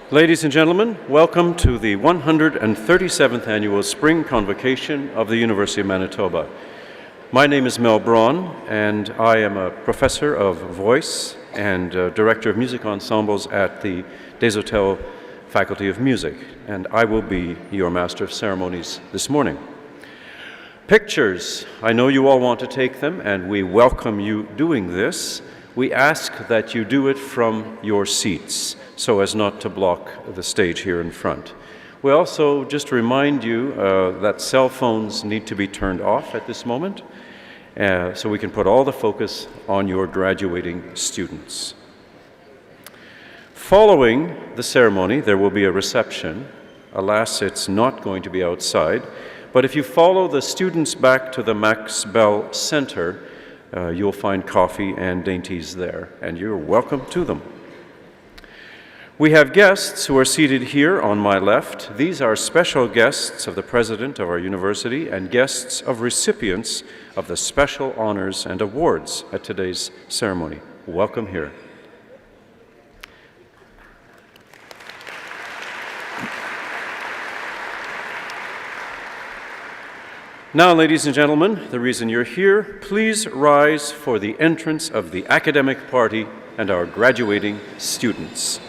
Ladies and gentlemen, welcome to the 137th Annual Spring Convocation of the University of Manitoba. My name is Mel Braun, and I am a professor of voice and director of music ensembles at the Des Hôtels Faculty of Music, and I will be your Master of Ceremonies this morning. Pictures, I know you all want to take them, and we welcome you doing this. We ask that you do it from your seats, so as not to block the stage here in front. We also just remind you that cell phones need to be turned off at this moment, so we can put all the focus on your graduating students. Following the ceremony, there will be a reception. Alas, it's not going to be outside, but if you follow the students back to the Max Bell Center, you'll find coffee and dainties there, and you're welcome to them. We have guests who are seated here on my left. These are special guests of the president of our university and guests of recipients of the special honors and awards at today's ceremony. Welcome here. Now, ladies and gentlemen, the reason you're here, please rise for the entrance of the academic party and our graduating students.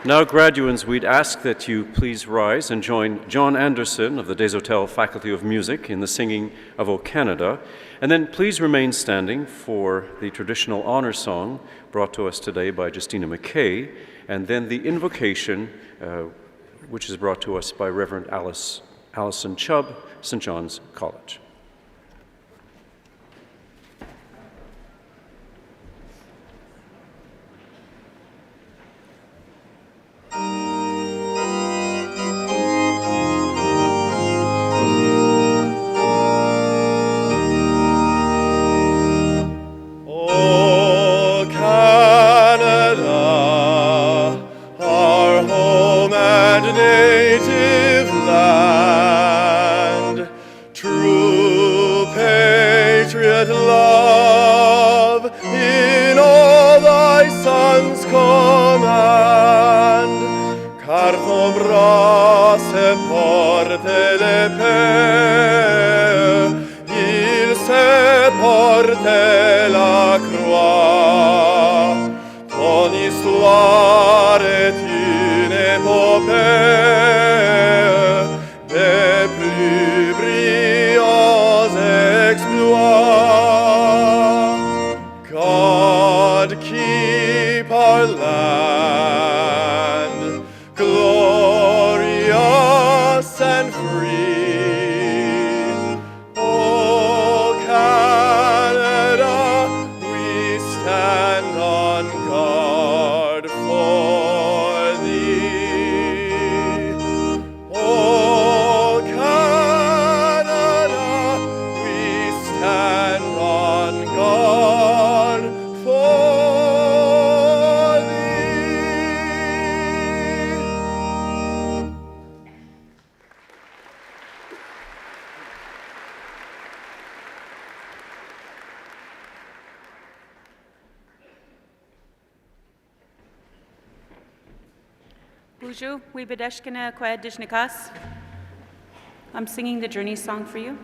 Now, graduates, we'd ask that you please rise and join John Anderson of the Des Hôtels Faculty of Music in the singing of O Canada, and then please remain standing for the traditional honor song brought to us today by Justina McKay, and then the invocation, which is brought to us by Reverend Allison Chubb, St. John's College. Bonjour, we bedeshkina kwa dishnikas. I'm singing the Journey song for you.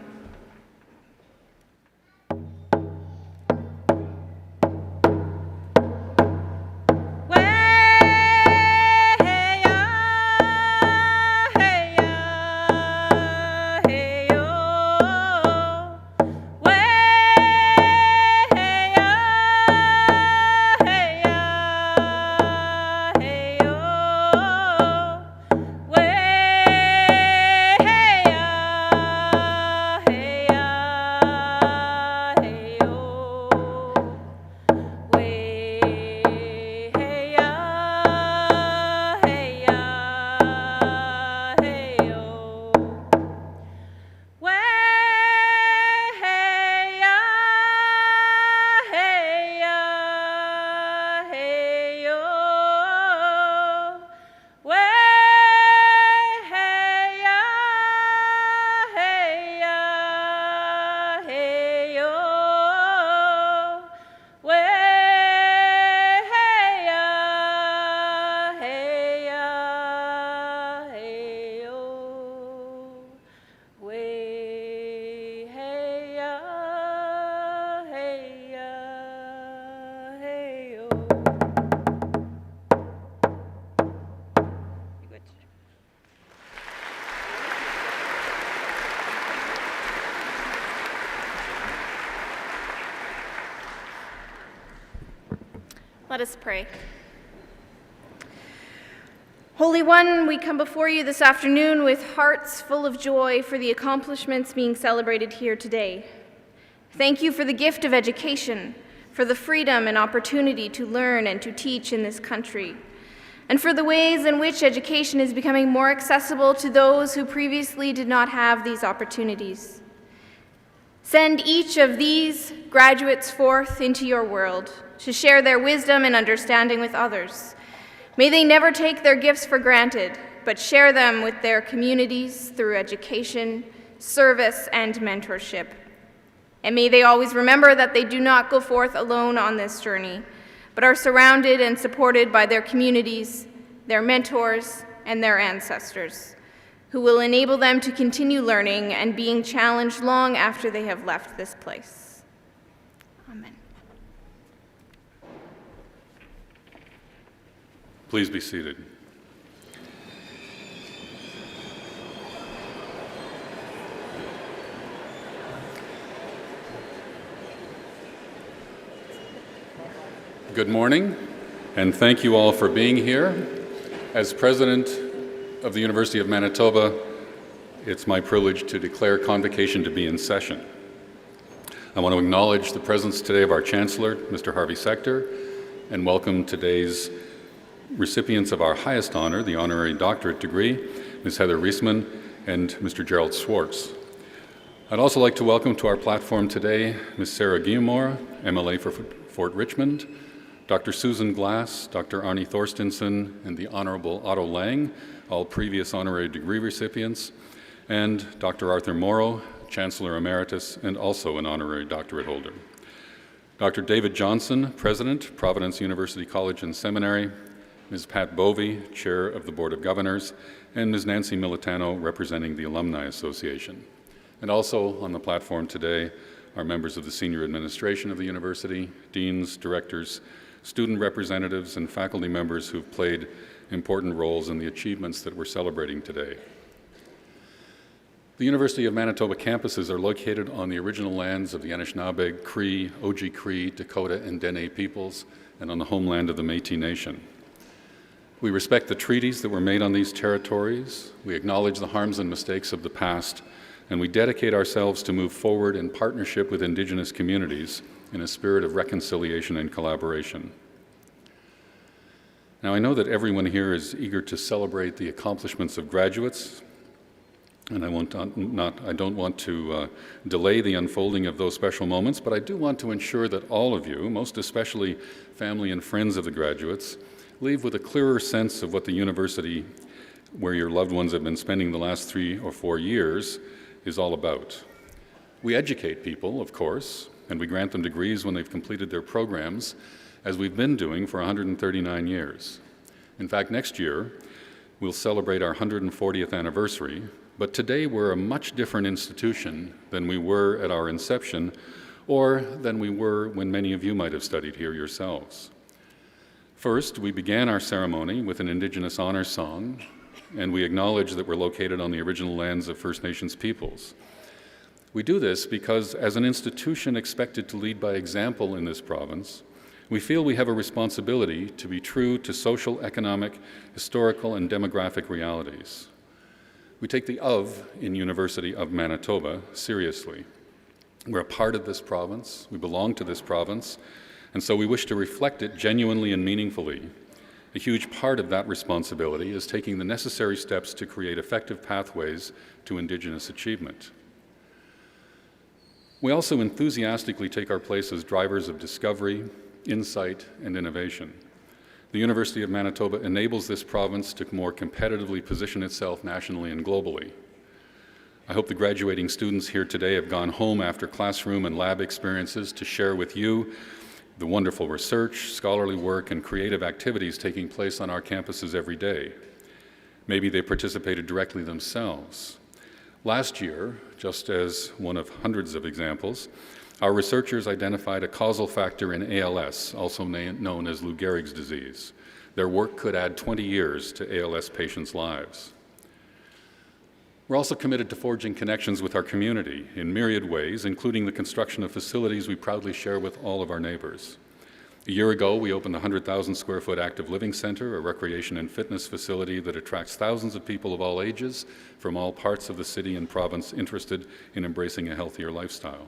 Let us pray. Holy One, we come before you this afternoon with hearts full of joy for the accomplishments being celebrated here today. Thank you for the gift of education, for the freedom and opportunity to learn and to teach in this country, and for the ways in which education is becoming more accessible to those who previously did not have these opportunities. Send each of these graduates forth into your world to share their wisdom and understanding with others. May they never take their gifts for granted, but share them with their communities through education, service, and mentorship. And may they always remember that they do not go forth alone on this journey, but are surrounded and supported by their communities, their mentors, and their ancestors, who will enable them to continue learning and being challenged long after they have left this place. Amen. Please be seated. Good morning, and thank you all for being here. As president of the University of Manitoba, it's my privilege to declare convocation to be in session. I want to acknowledge the presence today of our Chancellor, Mr. Harvey Sector, and welcome today's recipients of our highest honor, the honorary doctorate degree, Ms. Heather Reisman and Mr. Gerald Swartz. I'd also like to welcome to our platform today Ms. Sarah Guillemore, MLA for Fort Richmond, Dr. Susan Glass, Dr. Arnie Thorstensen, and the Honorable Otto Lang, all previous honorary degree recipients, and Dr. Arthur Morrow, Chancellor Emeritus, and also an honorary doctorate holder. Dr. David Johnson, President, Providence University College and Seminary, Ms. Pat Bovey, Chair of the Board of Governors, and Ms. Nancy Militano, representing the Alumni Association. And also on the platform today are members of the senior administration of the university, deans, directors, student representatives, and faculty members who've played important roles in the achievements that we're celebrating today. The University of Manitoba campuses are located on the original lands of the Anishinaabe, Cree, Oji-Cree, Dakota, and Dene peoples, and on the homeland of the Métis Nation. We respect the treaties that were made on these territories, we acknowledge the harms and mistakes of the past, and we dedicate ourselves to move forward in partnership with Indigenous communities in a spirit of reconciliation and collaboration. Now, I know that everyone here is eager to celebrate the accomplishments of graduates, and I don't want to delay the unfolding of those special moments, but I do want to ensure that all of you, most especially family and friends of the graduates, leave with a clearer sense of what the university, where your loved ones have been spending the last 3 or 4 years, is all about. We educate people, of course, and we grant them degrees when they've completed their programs, as we've been doing for 139 years. In fact, next year, we'll celebrate our 140th anniversary, but today we're a much different institution than we were at our inception, or than we were when many of you might have studied here yourselves. First, we began our ceremony with an Indigenous honors song, and we acknowledge that we're located on the original lands of First Nations peoples. We do this because, as an institution expected to lead by example in this province, we feel we have a responsibility to be true to social, economic, historical, and demographic realities. We take the "of" in University of Manitoba seriously. We're a part of this province, we belong to this province, and so we wish to reflect it genuinely and meaningfully. A huge part of that responsibility is taking the necessary steps to create effective pathways to Indigenous achievement. We also enthusiastically take our place as drivers of discovery, insight, and innovation. The University of Manitoba enables this province to more competitively position itself nationally and globally. I hope the graduating students here today have gone home after classroom and lab experiences to share with you the wonderful research, scholarly work, and creative activities taking place on our campuses every day. Maybe they participated directly themselves. Last year, just as one of hundreds of examples, our researchers identified a causal factor in ALS, also known as Lou Gehrig's disease. Their work could add 20 years to ALS patients' lives. We're also committed to forging connections with our community in myriad ways, including the construction of facilities we proudly share with all of our neighbors. A year ago, we opened a 100,000 square foot active living center, a recreation and fitness facility that attracts thousands of people of all ages from all parts of the city and province interested in embracing a healthier lifestyle.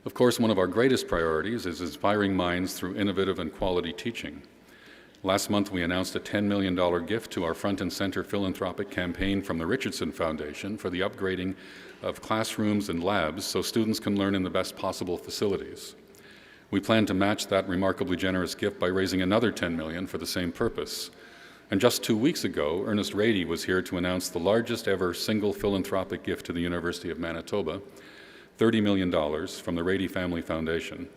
Of course, one of our greatest priorities is inspiring minds through innovative and quality teaching. Last month, we announced a $10 million gift to our Front and Center philanthropic campaign from the Richardson Foundation for the upgrading of classrooms and labs so students can learn in the best possible facilities. We plan to match that remarkably generous gift by raising another $10 million for the same purpose. And just 2 weeks ago, Ernest Rady was here to announce the largest ever single philanthropic gift to the University of Manitoba, $30 million from the Rady Family Foundation.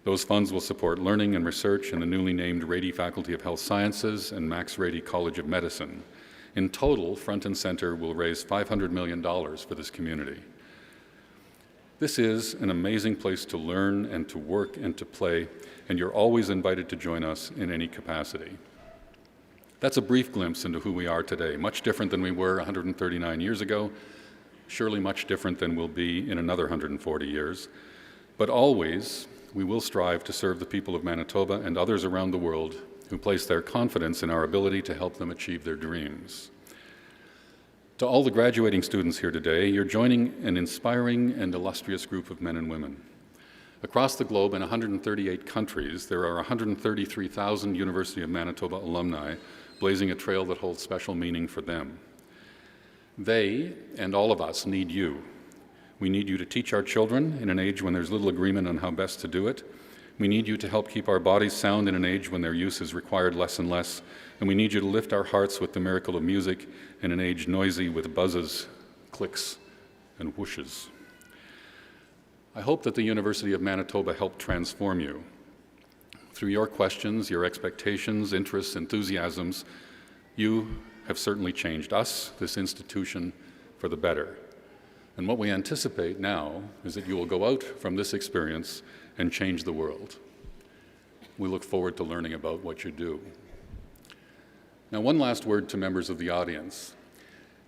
Those funds will support learning and research in the newly named Rady Faculty of Health Sciences and Max Rady College of Medicine. In total, Front and Center will raise $500 million for this community. This is an amazing place to learn and to work and to play, and you're always invited to join us in any capacity. That's a brief glimpse into who we are today, much different than we were 139 years ago, surely much different than we'll be in another 140 years, but always we will strive to serve the people of Manitoba and others around the world who place their confidence in our ability to help them achieve their dreams. To all the graduating students here today, you're joining an inspiring and illustrious group of men and women. Across the globe in 138 countries, there are 133,000 University of Manitoba alumni blazing a trail that holds special meaning for them. They, and all of us, need you. We need you to teach our children in an age when there's little agreement on how best to do it. We need you to help keep our bodies sound in an age when their use is required less and less. And we need you to lift our hearts with the miracle of music in an age noisy with buzzes, clicks, and whooshes. I hope that the University of Manitoba helped transform you. Through your questions, your expectations, interests, enthusiasms, you have certainly changed us, this institution, for the better. And what we anticipate now is that you will go out from this experience and change the world. We look forward to learning about what you do. Now, one last word to members of the audience.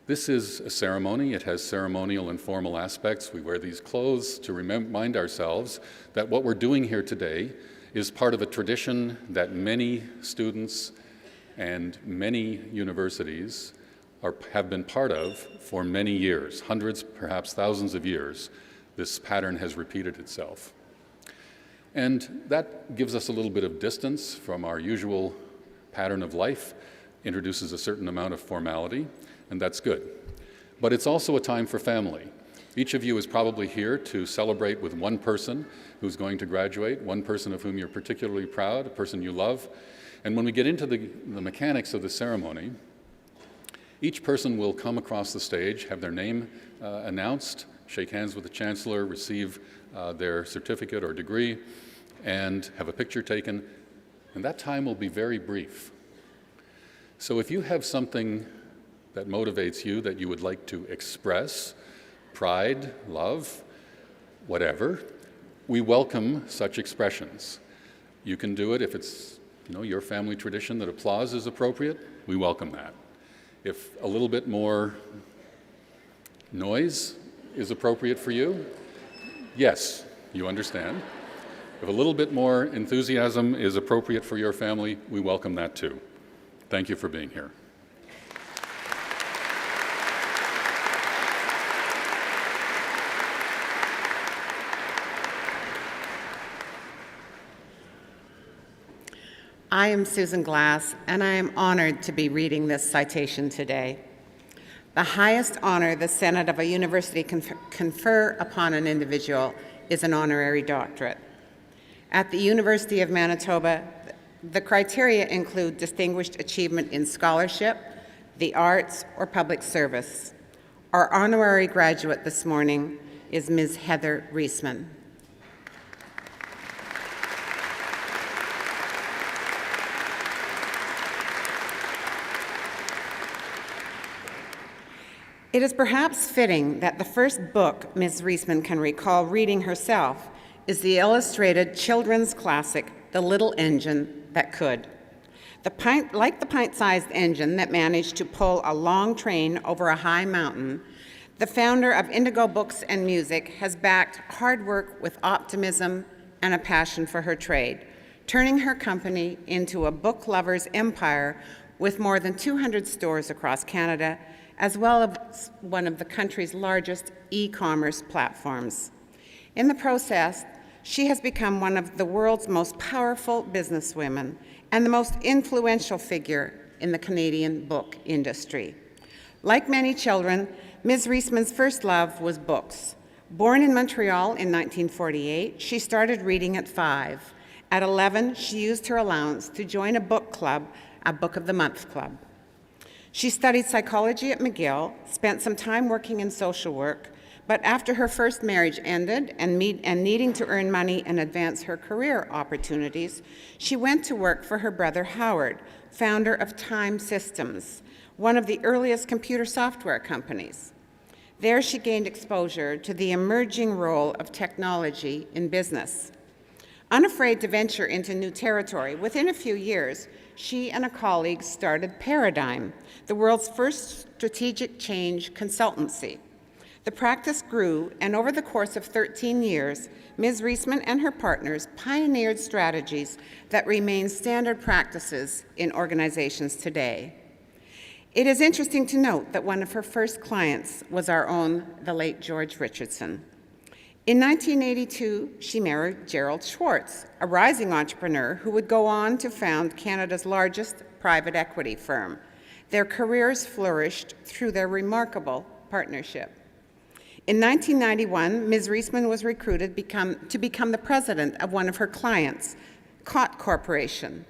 This is a ceremony. It has ceremonial and formal aspects. We wear these clothes to remind ourselves that what we're doing here today is part of a tradition that many students and many universities have been part of for many years, hundreds, perhaps thousands of years. This pattern has repeated itself. And that gives us a little bit of distance from our usual pattern of life, introduces a certain amount of formality, and that's good. But it's also a time for family. Each of you is probably here to celebrate with one person who's going to graduate, one person of whom you're particularly proud, a person you love. And when we get into the mechanics of the ceremony, each person will come across the stage, have their name announced, shake hands with the Chancellor, receive their certificate or degree, and have a picture taken. And that time will be very brief. So if you have something that motivates you that you would like to express, pride, love, whatever, we welcome such expressions. You can do it if it's your family tradition that applause is appropriate, we welcome that. If a little bit more noise is appropriate for you, yes, you understand. If a little bit more enthusiasm is appropriate for your family, we welcome that too. Thank you for being here. I am Susan Glass, and I am honored to be reading this citation today. The highest honor the Senate of a university can confer upon an individual is an honorary doctorate. At the University of Manitoba, the criteria include distinguished achievement in scholarship, the arts, or public service. Our honorary graduate this morning is Ms. Heather Reisman. It is perhaps fitting that the first book Ms. Reisman can recall reading herself is the illustrated children's classic, The Little Engine That Could. Like the pint-sized engine that managed to pull a long train over a high mountain, the founder of Indigo Books and Music has backed hard work with optimism and a passion for her trade, turning her company into a book lover's empire with more than 200 stores across Canada, as well as one of the country's largest e-commerce platforms. In the process, she has become one of the world's most powerful businesswomen and the most influential figure in the Canadian book industry. Like many children, Ms. Reisman's first love was books. Born in Montreal in 1948, she started reading at 5. At 11, she used her allowance to join a book club, a Book of the Month club. She studied psychology at McGill, spent some time working in social work, but after her first marriage ended and needing to earn money and advance her career opportunities, she went to work for her brother Howard, founder of Time Systems, one of the earliest computer software companies. There she gained exposure to the emerging role of technology in business. Unafraid to venture into new territory, within a few years, she and a colleague started Paradigm, the world's first strategic change consultancy. The practice grew, and over the course of 13 years, Ms. Reisman and her partners pioneered strategies that remain standard practices in organizations today. It is interesting to note that one of her first clients was our own, the late George Richardson. In 1982, she married Gerald Schwartz, a rising entrepreneur who would go on to found Canada's largest private equity firm. Their careers flourished through their remarkable partnership. In 1991, Ms. Reisman was recruited to become the president of one of her clients, Cott Corporation.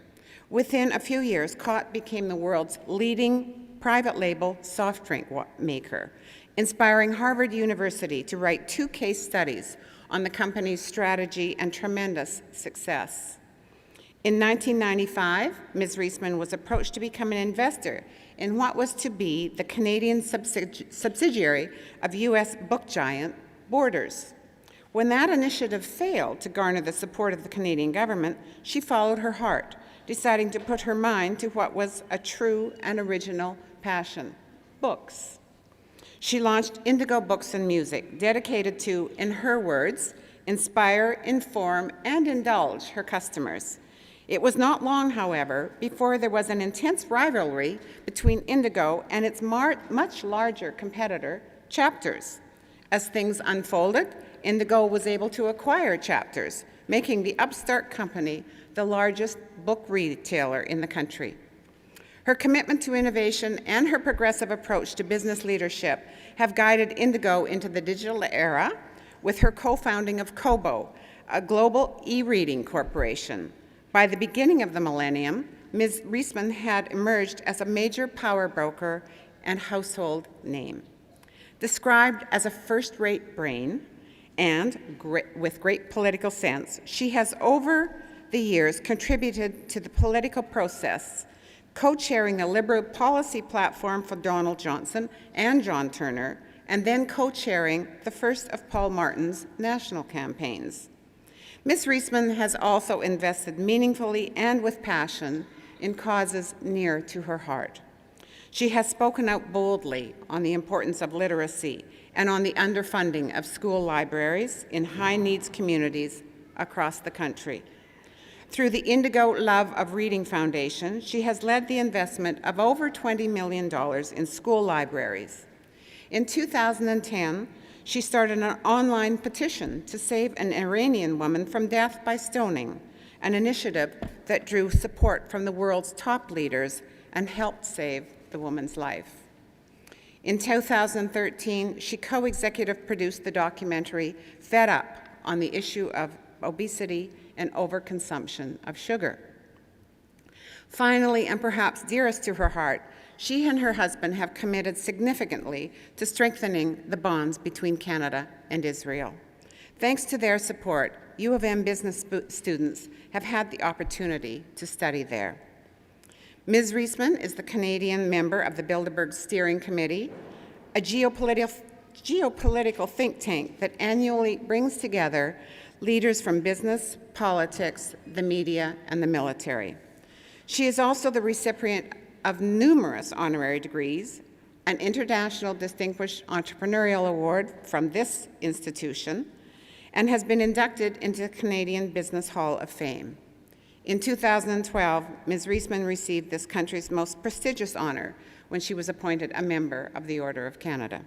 Within a few years, Cott became the world's leading private label soft drink maker, inspiring Harvard University to write 2 case studies on the company's strategy and tremendous success. In 1995, Ms. Reisman was approached to become an investor in what was to be the Canadian subsidiary of U.S. book giant Borders. When that initiative failed to garner the support of the Canadian government, she followed her heart, deciding to put her mind to what was a true and original passion: books. She launched Indigo Books and Music, dedicated to, in her words, inspire, inform, and indulge her customers. It was not long, however, before there was an intense rivalry between Indigo and its much larger competitor, Chapters. As things unfolded, Indigo was able to acquire Chapters, making the upstart company the largest book retailer in the country. Her commitment to innovation and her progressive approach to business leadership have guided Indigo into the digital era with her co-founding of Kobo, a global e-reading corporation. By the beginning of the millennium, Ms. Reisman had emerged as a major power broker and household name. Described as a first-rate brain and with great political sense, she has over the years contributed to the political process, co-chairing the Liberal policy platform for Donald Johnson and John Turner, and then co-chairing the first of Paul Martin's national campaigns. Ms. Reisman has also invested meaningfully and with passion in causes near to her heart. She has spoken out boldly on the importance of literacy and on the underfunding of school libraries in high-needs communities across the country. Through the Indigo Love of Reading Foundation, she has led the investment of over $20 million in school libraries. In 2010, she started an online petition to save an Iranian woman from death by stoning, an initiative that drew support from the world's top leaders and helped save the woman's life. In 2013, she co-executive produced the documentary Fed Up on the issue of obesity and overconsumption of sugar. Finally, and perhaps dearest to her heart, she and her husband have committed significantly to strengthening the bonds between Canada and Israel. Thanks to their support, U of M business students have had the opportunity to study there. Ms. Reisman is the Canadian member of the Bilderberg Steering Committee, a geopolitical think tank that annually brings together leaders from business, politics, the media, and the military. She is also the recipient of numerous honorary degrees, an International Distinguished Entrepreneurial Award from this institution, and has been inducted into the Canadian Business Hall of Fame. In 2012, Ms. Reisman received this country's most prestigious honor when she was appointed a member of the Order of Canada.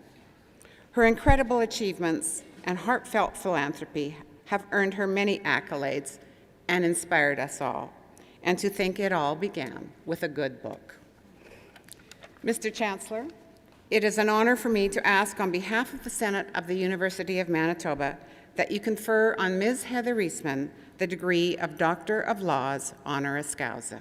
Her incredible achievements and heartfelt philanthropy have earned her many accolades and inspired us all, and to think it all began with a good book. Mr. Chancellor, it is an honor for me to ask on behalf of the Senate of the University of Manitoba that you confer on Ms. Heather Reisman the degree of Doctor of Laws honoris causa.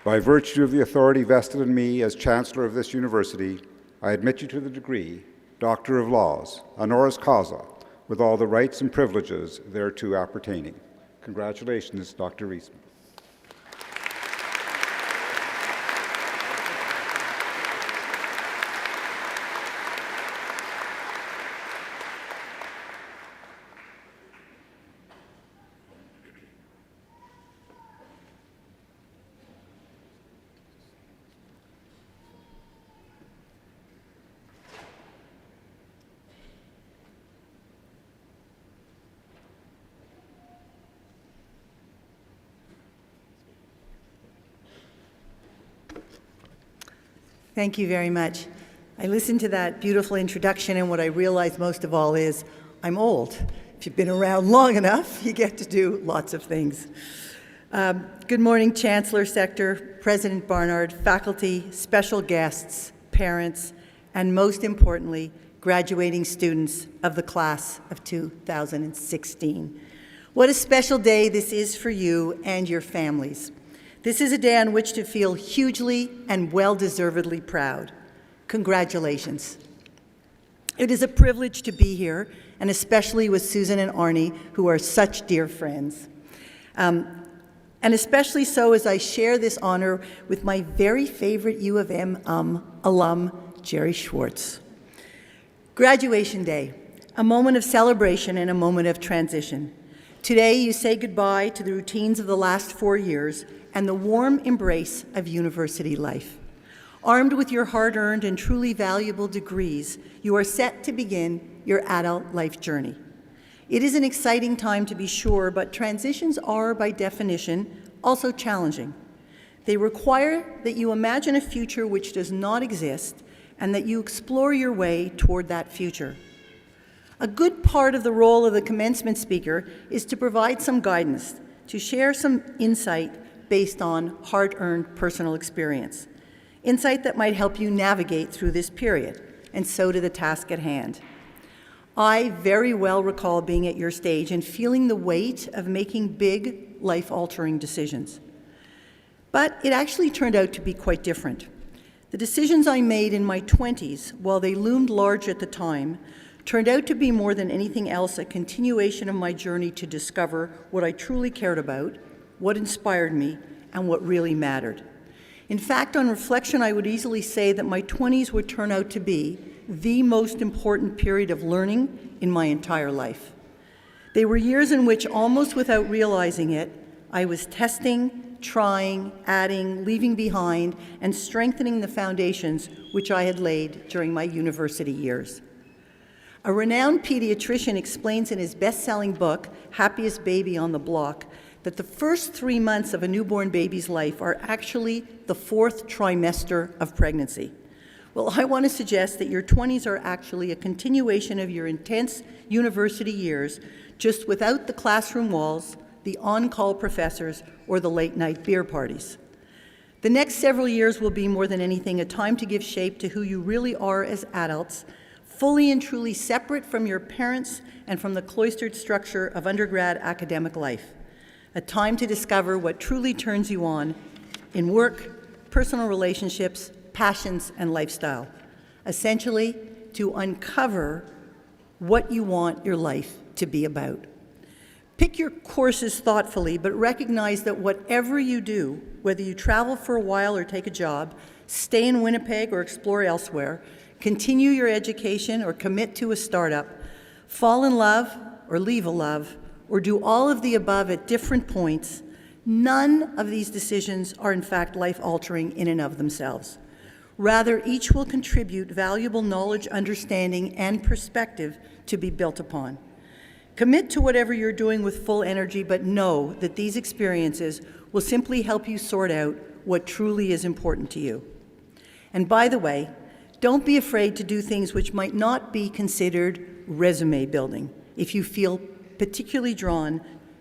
By virtue of the authority vested in me as Chancellor of this university, I admit you to the degree Doctor of Laws, honoris causa, with all the rights and privileges thereto appertaining. Congratulations, Dr. Reisman. Thank you very much. I listened to that beautiful introduction, and what I realized most of all is I'm old. If you've been around long enough, you get to do lots of things. Good morning, Chancellor Sector, President Barnard, faculty, special guests, parents, and most importantly, graduating students of the class of 2016. What a special day this is for you and your families. This is a day on which to feel hugely and well-deservedly proud. Congratulations. It is a privilege to be here, and especially with Susan and Arnie, who are such dear friends. And especially so as I share this honor with my very favorite U of M alum, Jerry Schwartz. Graduation Day, a moment of celebration and a moment of transition. Today, you say goodbye to the routines of the last 4 years and the warm embrace of university life. Armed with your hard-earned and truly valuable degrees, you are set to begin your adult life journey. It is an exciting time to be sure, but transitions are, by definition, also challenging. They require that you imagine a future which does not exist and that you explore your way toward that future. A good part of the role of the commencement speaker is to provide some guidance, to share some insight based on hard-earned personal experience. Insight that might help you navigate through this period, and so to the task at hand. I very well recall being at your stage and feeling the weight of making big, life-altering decisions. But it actually turned out to be quite different. The decisions I made in my 20s, while they loomed large at the time, turned out to be more than anything else a continuation of my journey to discover what I truly cared about, what inspired me, and what really mattered. In fact, on reflection, I would easily say that my 20s would turn out to be the most important period of learning in my entire life. They were years in which, almost without realizing it, I was testing, trying, adding, leaving behind, and strengthening the foundations which I had laid during my university years. A renowned pediatrician explains in his best-selling book, Happiest Baby on the Block, that the first 3 months of a newborn baby's life are actually the 4th trimester of pregnancy. Well, I want to suggest that your 20s are actually a continuation of your intense university years, just without the classroom walls, the on-call professors, or the late-night beer parties. The next several years will be, more than anything, a time to give shape to who you really are as adults, fully and truly separate from your parents and from the cloistered structure of undergrad academic life. A time to discover what truly turns you on in work, personal relationships, passions, and lifestyle. Essentially, to uncover what you want your life to be about. Pick your courses thoughtfully, but recognize that whatever you do, whether you travel for a while or take a job, stay in Winnipeg or explore elsewhere, continue your education or commit to a startup, fall in love or leave a love, or do all of the above at different points, none of these decisions are in fact life-altering in and of themselves. Rather, each will contribute valuable knowledge, understanding, and perspective to be built upon. Commit to whatever you're doing with full energy, but know that these experiences will simply help you sort out what truly is important to you. And by the way, don't be afraid to do things which might not be considered resume building if you feel particularly drawn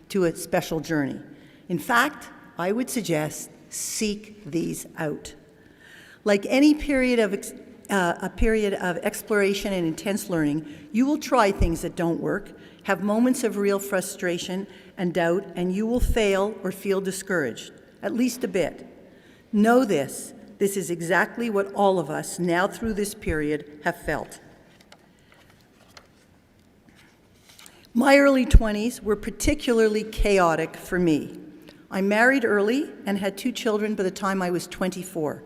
to a special journey. In fact, I would suggest seek these out. Like any period of exploration and intense learning, you will try things that don't work, have moments of real frustration and doubt, and you will fail or feel discouraged, at least a bit. Know this is exactly what all of us now through this period have felt. My early 20s were particularly chaotic for me. I married early and had 2 children by the time I was 24.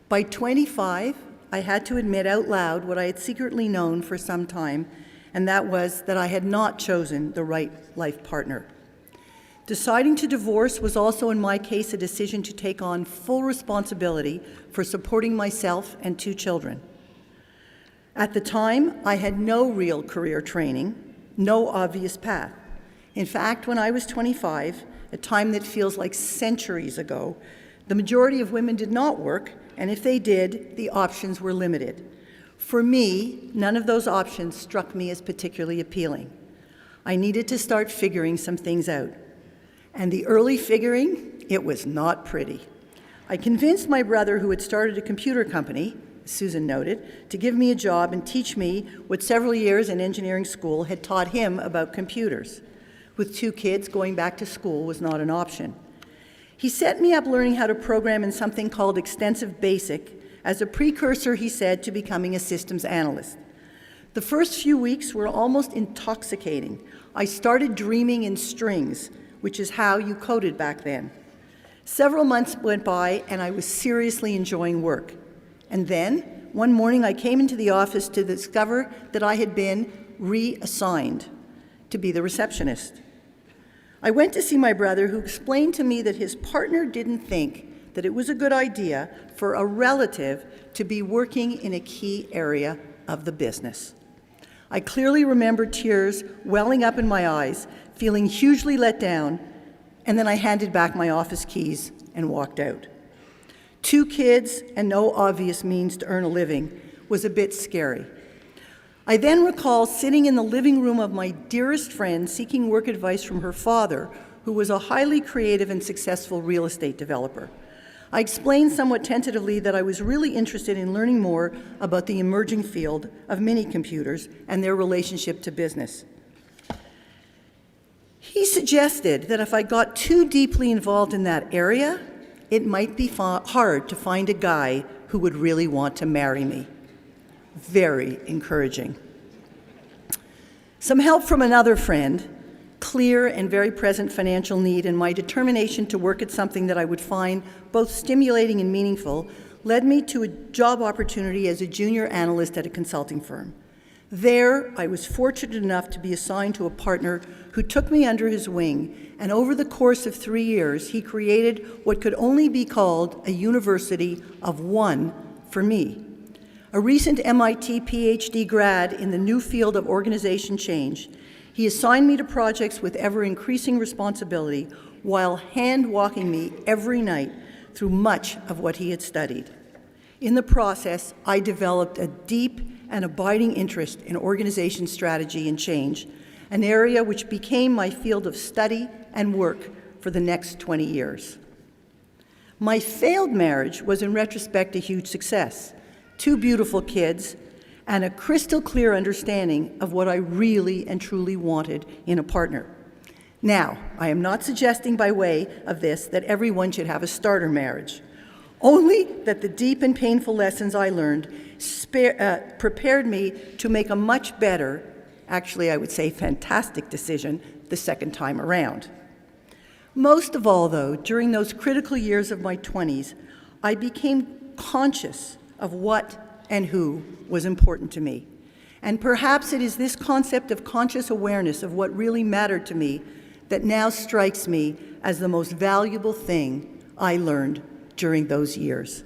By 25, I had to admit out loud what I had secretly known for some time, and that was that I had not chosen the right life partner. Deciding to divorce was also, in my case, a decision to take on full responsibility for supporting myself and 2 children. At the time, I had no real career training, no obvious path. In fact, when I was 25, a time that feels like centuries ago, the majority of women did not work and if they did, the options were limited. For me, none of those options struck me as particularly appealing. I needed to start figuring some things out. And the early figuring, it was not pretty. I convinced my brother, who had started a computer company, Susan noted, to give me a job and teach me what several years in engineering school had taught him about computers. With 2 kids, going back to school was not an option. He set me up learning how to program in something called Extensive Basic as a precursor, he said, to becoming a systems analyst. The first few weeks were almost intoxicating. I started dreaming in strings, which is how you coded back then. Several months went by, and I was seriously enjoying work. And then, one morning, I came into the office to discover that I had been reassigned to be the receptionist. I went to see my brother, who explained to me that his partner didn't think that it was a good idea for a relative to be working in a key area of the business. I clearly remember tears welling up in my eyes, feeling hugely let down, and then I handed back my office keys and walked out. 2 kids and no obvious means to earn a living was a bit scary. I then recall sitting in the living room of my dearest friend seeking work advice from her father, who was a highly creative and successful real estate developer. I explained somewhat tentatively that I was really interested in learning more about the emerging field of mini-computers and their relationship to business. He suggested that if I got too deeply involved in that area, it might be hard to find a guy who would really want to marry me. Very encouraging. Some help from another friend, clear and very present financial need, and my determination to work at something that I would find both stimulating and meaningful led me to a job opportunity as a junior analyst at a consulting firm. There, I was fortunate enough to be assigned to a partner who took me under his wing, and over the course of 3 years, he created what could only be called a university of one for me. A recent MIT PhD grad in the new field of organization change, he assigned me to projects with ever-increasing responsibility while hand-walking me every night through much of what he had studied. In the process, I developed a deep and abiding interest in organization strategy and change, an area which became my field of study and work for the next 20 years. My failed marriage was, in retrospect, a huge success. 2 beautiful kids, and a crystal clear understanding of what I really and truly wanted in a partner. Now, I am not suggesting by way of this that everyone should have a starter marriage, only that the deep and painful lessons I learned prepared me to make a much better, actually I would say fantastic decision the second time around. Most of all, though, during those critical years of my 20s, I became conscious of what and who was important to me. And perhaps it is this concept of conscious awareness of what really mattered to me that now strikes me as the most valuable thing I learned during those years.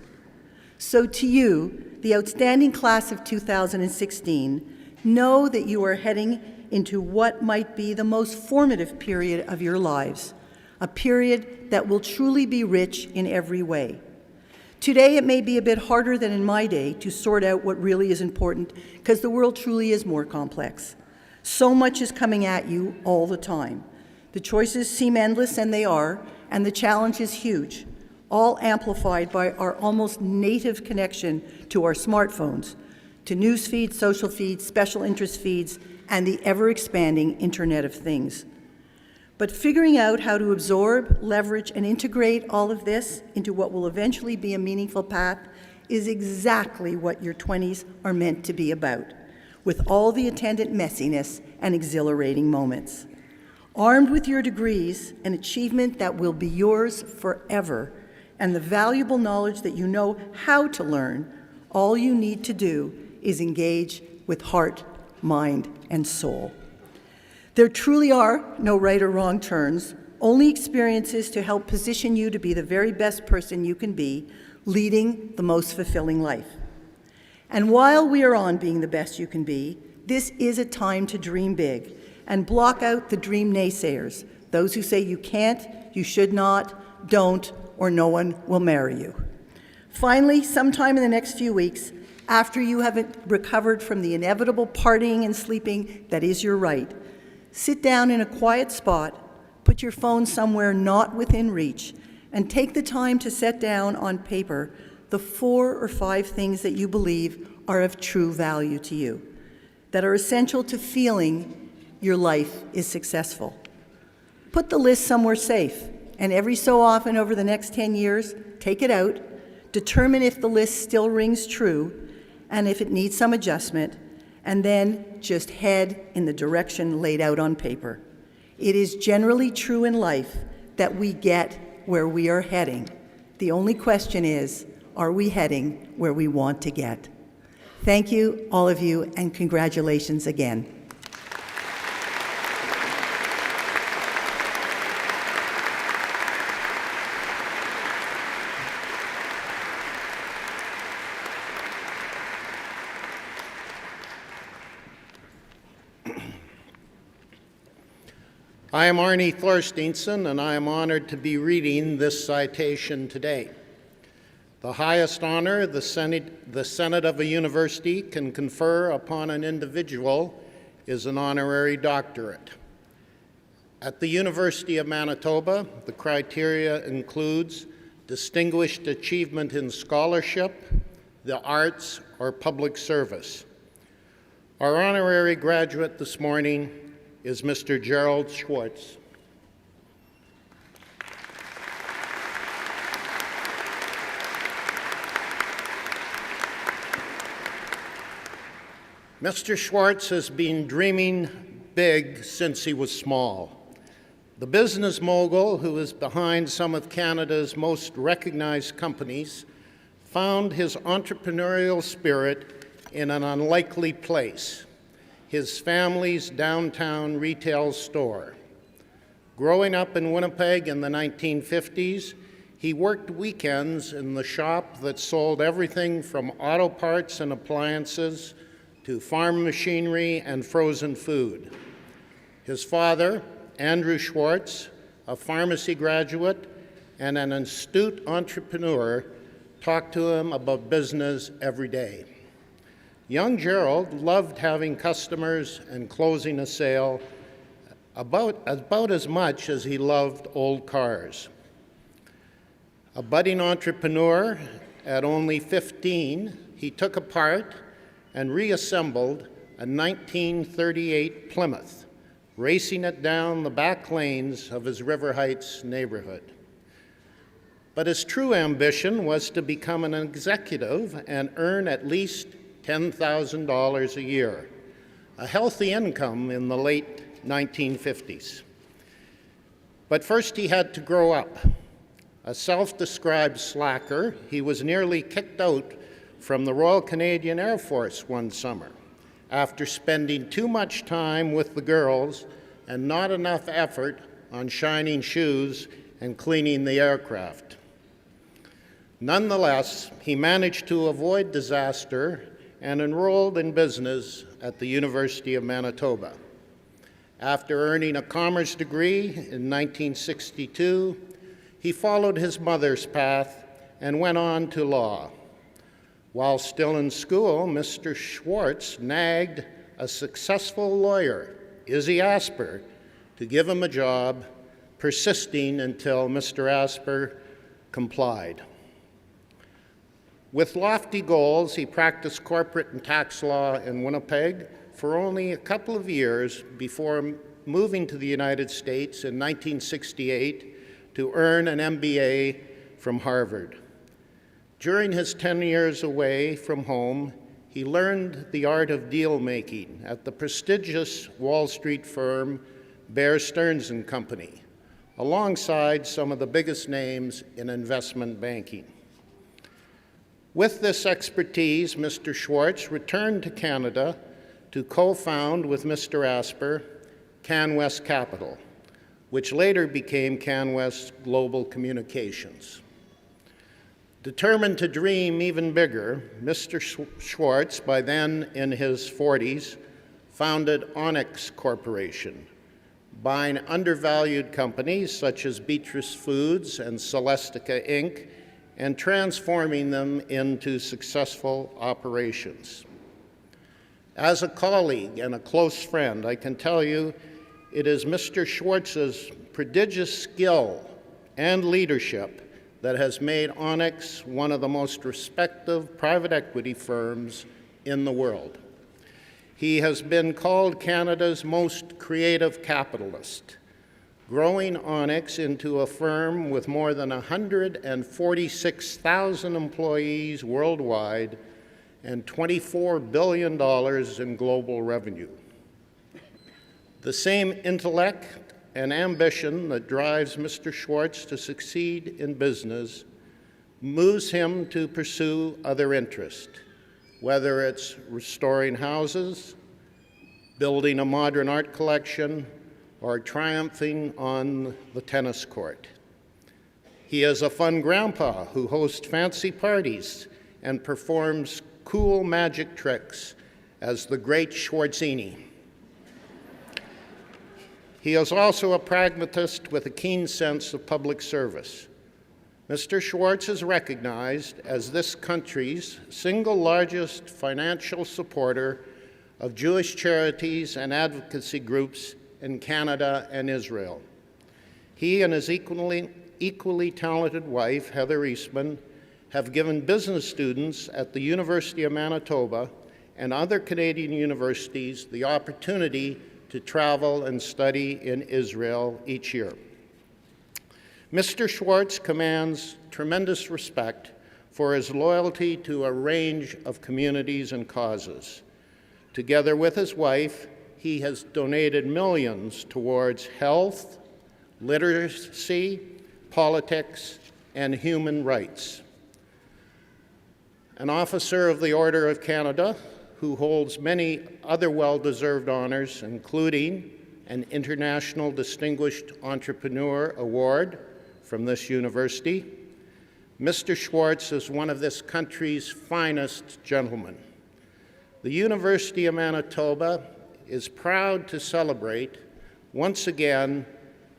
So to you, the outstanding class of 2016, know that you are heading into what might be the most formative period of your lives, a period that will truly be rich in every way. Today, it may be a bit harder than in my day to sort out what really is important, because the world truly is more complex. So much is coming at you all the time. The choices seem endless, and they are, and the challenge is huge, all amplified by our almost native connection to our smartphones, to news feeds, social feeds, special interest feeds, and the ever-expanding Internet of Things. But figuring out how to absorb, leverage, and integrate all of this into what will eventually be a meaningful path is exactly what your 20s are meant to be about, with all the attendant messiness and exhilarating moments. Armed with your degrees, an achievement that will be yours forever, and the valuable knowledge that you know how to learn, all you need to do is engage with heart, mind, and soul. There truly are no right or wrong turns, only experiences to help position you to be the very best person you can be, leading the most fulfilling life. And while we are on being the best you can be, this is a time to dream big and block out the dream naysayers, those who say you can't, you should not, don't, or no one will marry you. Finally, sometime in the next few weeks, after you have recovered from the inevitable partying and sleeping that is your right, sit down in a quiet spot, put your phone somewhere not within reach, and take the time to set down on paper the 4 or 5 things that you believe are of true value to you, that are essential to feeling your life is successful. Put the list somewhere safe, and every so often over the next 10 years, take it out, determine if the list still rings true, and if it needs some adjustment, and then just head in the direction laid out on paper. It is generally true in life that we get where we are heading. The only question is, are we heading where we want to get? Thank you, all of you, and congratulations again. I am Arnie Thorsteinson, and I am honored to be reading this citation today. The highest honor the Senate of a university can confer upon an individual is an honorary doctorate. At the University of Manitoba, the criteria includes distinguished achievement in scholarship, the arts, or public service. Our honorary graduate this morning is Mr. Gerald Schwartz. Mr. Schwartz has been dreaming big since he was small. The business mogul who is behind some of Canada's most recognized companies found his entrepreneurial spirit in an unlikely place, his family's downtown retail store. Growing up in Winnipeg in the 1950s, he worked weekends in the shop that sold everything from auto parts and appliances to farm machinery and frozen food. His father, Andrew Schwartz, a pharmacy graduate and an astute entrepreneur, talked to him about business every day. Young Gerald loved having customers and closing a sale about as much as he loved old cars. A budding entrepreneur, at only 15, he took apart and reassembled a 1938 Plymouth, racing it down the back lanes of his River Heights neighborhood. But his true ambition was to become an executive and earn at least $10,000 a year, a healthy income in the late 1950s. But first he had to grow up. A self-described slacker, he was nearly kicked out from the Royal Canadian Air Force one summer after spending too much time with the girls and not enough effort on shining shoes and cleaning the aircraft. Nonetheless, he managed to avoid disaster and enrolled in business at the University of Manitoba. After earning a commerce degree in 1962, he followed his mother's path and went on to law. While still in school, Mr. Schwartz nagged a successful lawyer, Izzy Asper, to give him a job, persisting until Mr. Asper complied. With lofty goals, he practiced corporate and tax law in Winnipeg for only a couple of years before moving to the United States in 1968 to earn an MBA from Harvard. During his 10 years away from home, he learned the art of deal-making at the prestigious Wall Street firm Bear Stearns & Company, alongside some of the biggest names in investment banking. With this expertise, Mr. Schwartz returned to Canada to co-found with Mr. Asper CanWest Capital, which later became CanWest Global Communications. Determined to dream even bigger, Mr. Schwartz, by then in his 40s, founded Onyx Corporation, buying undervalued companies such as Beatrice Foods and Celestica Inc. and transforming them into successful operations. As a colleague and a close friend, I can tell you it is Mr. Schwartz's prodigious skill and leadership that has made Onyx one of the most respected private equity firms in the world. He has been called Canada's most creative capitalist, growing Onyx into a firm with more than 146,000 employees worldwide and $24 billion in global revenue. The same intellect and ambition that drives Mr. Schwartz to succeed in business moves him to pursue other interests, whether it's restoring houses, building a modern art collection, or triumphing on the tennis court. He is a fun grandpa who hosts fancy parties and performs cool magic tricks as the great Schwartzini. He is also a pragmatist with a keen sense of public service. Mr. Schwartz is recognized as this country's single largest financial supporter of Jewish charities and advocacy groups in Canada and Israel. He and his equally talented wife, Heather Eastman, have given business students at the University of Manitoba and other Canadian universities the opportunity to travel and study in Israel each year. Mr. Schwartz commands tremendous respect for his loyalty to a range of communities and causes. Together with his wife, he has donated millions towards health, literacy, politics, and human rights. An officer of the Order of Canada, who holds many other well-deserved honors, including an International Distinguished Entrepreneur Award from this university, Mr. Schwartz is one of this country's finest gentlemen. The University of Manitoba is proud to celebrate, once again,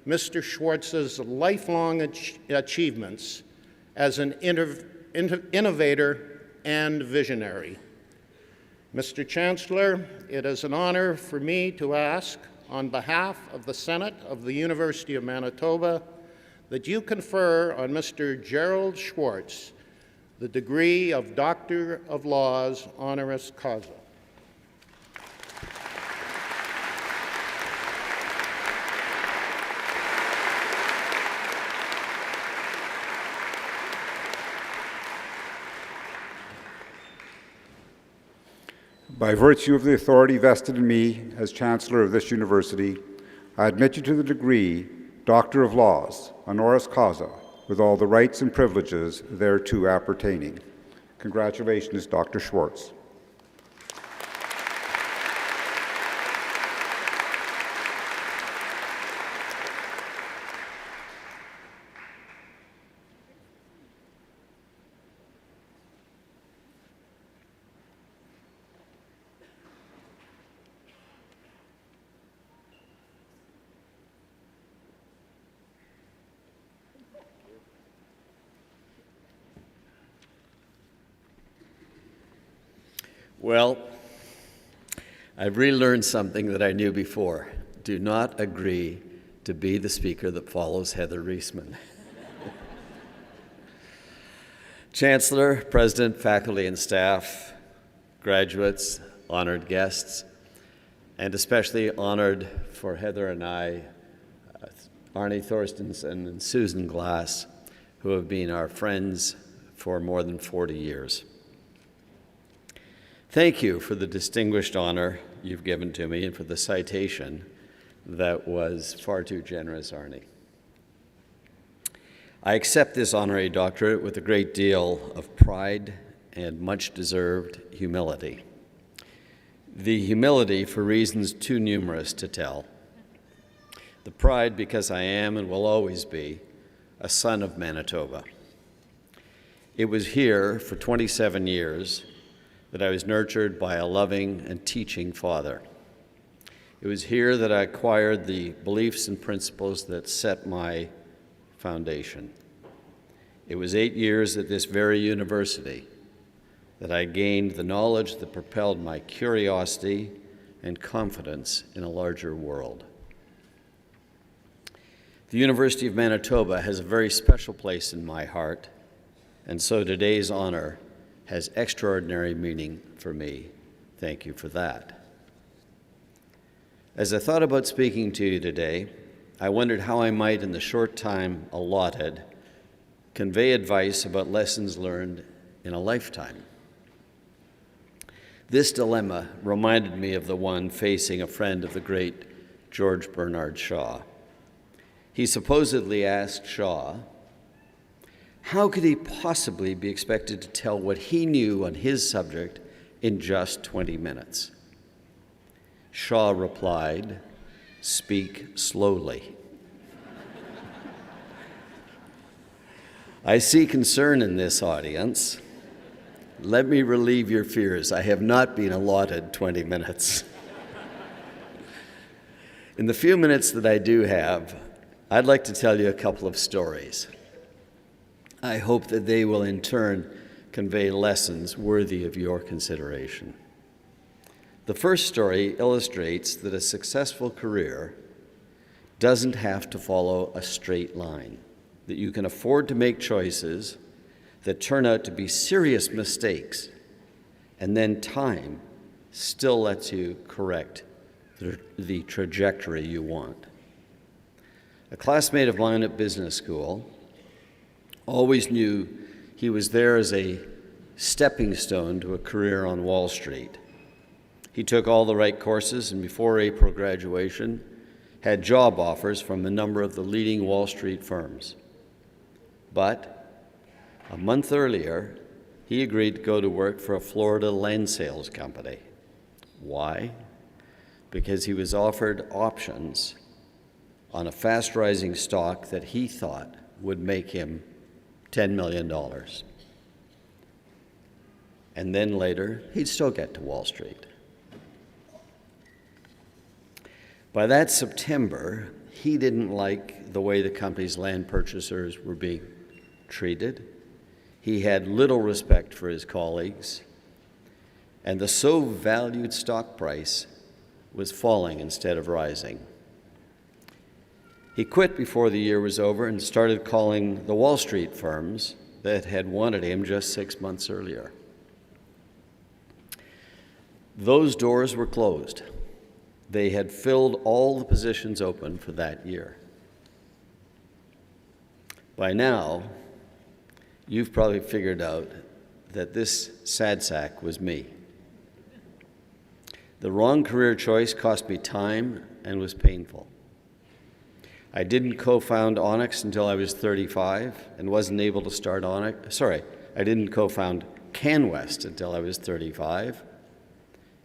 Mr. Schwartz's lifelong achievements as an innovator and visionary. Mr. Chancellor, it is an honor for me to ask, on behalf of the Senate of the University of Manitoba, that you confer on Mr. Gerald Schwartz the degree of Doctor of Laws honoris causa. By virtue of the authority vested in me as Chancellor of this university, I admit you to the degree Doctor of Laws, honoris causa, with all the rights and privileges thereto appertaining. Congratulations, Dr. Schwartz. Well, I've really learned something that I knew before. Do not agree to be the speaker that follows Heather Reisman. Chancellor, President, faculty and staff, graduates, honored guests, and especially honored for Heather and I, Arnie Thorstensen and Susan Glass, who have been our friends for more than 40 years. Thank you for the distinguished honor you've given to me and for the citation that was far too generous, Arnie. I accept this honorary doctorate with a great deal of pride and much-deserved humility. The humility for reasons too numerous to tell. The pride because I am and will always be a son of Manitoba. It was here for 27 years that I was nurtured by a loving and teaching father. It was here that I acquired the beliefs and principles that set my foundation. It was 8 years at this very university that I gained the knowledge that propelled my curiosity and confidence in a larger world. The University of Manitoba has a very special place in my heart, and so today's honor has extraordinary meaning for me. Thank you for that. As I thought about speaking to you today, I wondered how I might, in the short time allotted, convey advice about lessons learned in a lifetime. This dilemma reminded me of the one facing a friend of the great George Bernard Shaw. He supposedly asked Shaw, how could he possibly be expected to tell what he knew on his subject in just 20 minutes? Shaw replied, speak slowly. I see concern in this audience. Let me relieve your fears. I have not been allotted 20 minutes. In the few minutes that I do have, I'd like to tell you a couple of stories. I hope that they will in turn convey lessons worthy of your consideration. The first story illustrates that a successful career doesn't have to follow a straight line, that you can afford to make choices that turn out to be serious mistakes, and then time still lets you correct the trajectory you want. A classmate of mine at business school always knew he was there as a stepping stone to a career on Wall Street. He took all the right courses and before April graduation had job offers from a number of the leading Wall Street firms. But a month earlier, he agreed to go to work for a Florida land sales company. Why? Because he was offered options on a fast-rising stock that he thought would make him $10 million. And then later, he'd still get to Wall Street. By that September, he didn't like the way the company's land purchasers were being treated. He had little respect for his colleagues, and the so valued stock price was falling instead of rising. He quit before the year was over and started calling the Wall Street firms that had wanted him just 6 months earlier. Those doors were closed. They had filled all the positions open for that year. By now, you've probably figured out that this sad sack was me. The wrong career choice cost me time and was painful. I didn't co-found Onyx until I was 35 and wasn't able to start Onyx. I didn't co-found CanWest until I was 35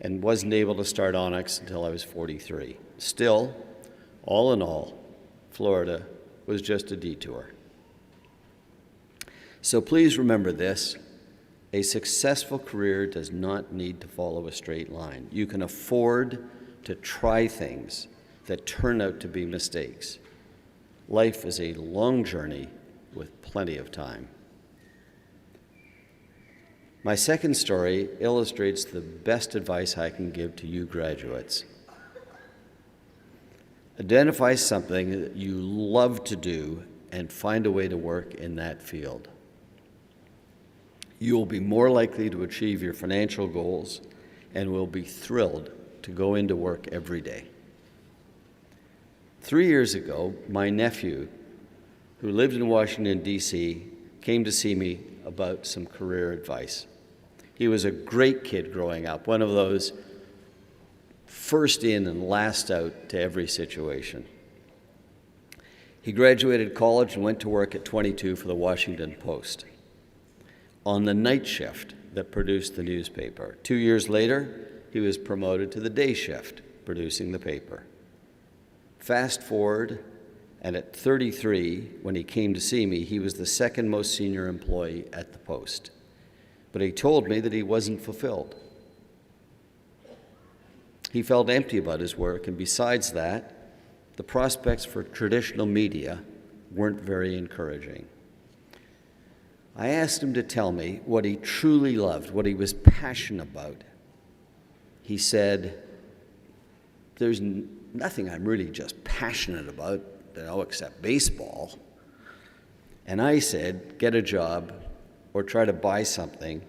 and wasn't able to start Onyx until I was 43. Still, all in all, Florida was just a detour. So please remember this. A successful career does not need to follow a straight line. You can afford to try things that turn out to be mistakes. Life is a long journey with plenty of time. My second story illustrates the best advice I can give to you graduates. Identify something that you love to do and find a way to work in that field. You will be more likely to achieve your financial goals and will be thrilled to go into work every day. 3 years ago, my nephew, who lived in Washington, D.C., came to see me about some career advice. He was a great kid growing up, one of those first in and last out to every situation. He graduated college and went to work at 22 for the Washington Post on the night shift that produced the newspaper. 2 years later, he was promoted to the day shift, producing the paper. Fast forward, and at 33, when he came to see me, he was the second most senior employee at the Post. But he told me that he wasn't fulfilled. He felt empty about his work, and besides that, the prospects for traditional media weren't very encouraging. I asked him to tell me what he truly loved, what he was passionate about. He said, there's nothing I'm really just passionate about, except baseball. And I said, get a job or try to buy something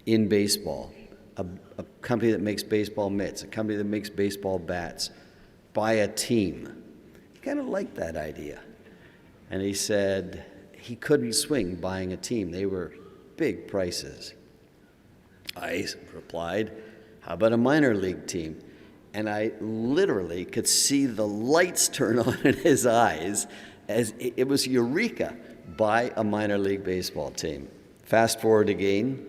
in baseball. A company that makes baseball mitts, a company that makes baseball bats. Buy a team. He kind of liked that idea. And he said he couldn't swing buying a team. They were big prices. I replied, how about a minor league team? And I literally could see the lights turn on in his eyes as it was eureka, buy a minor league baseball team. Fast forward again,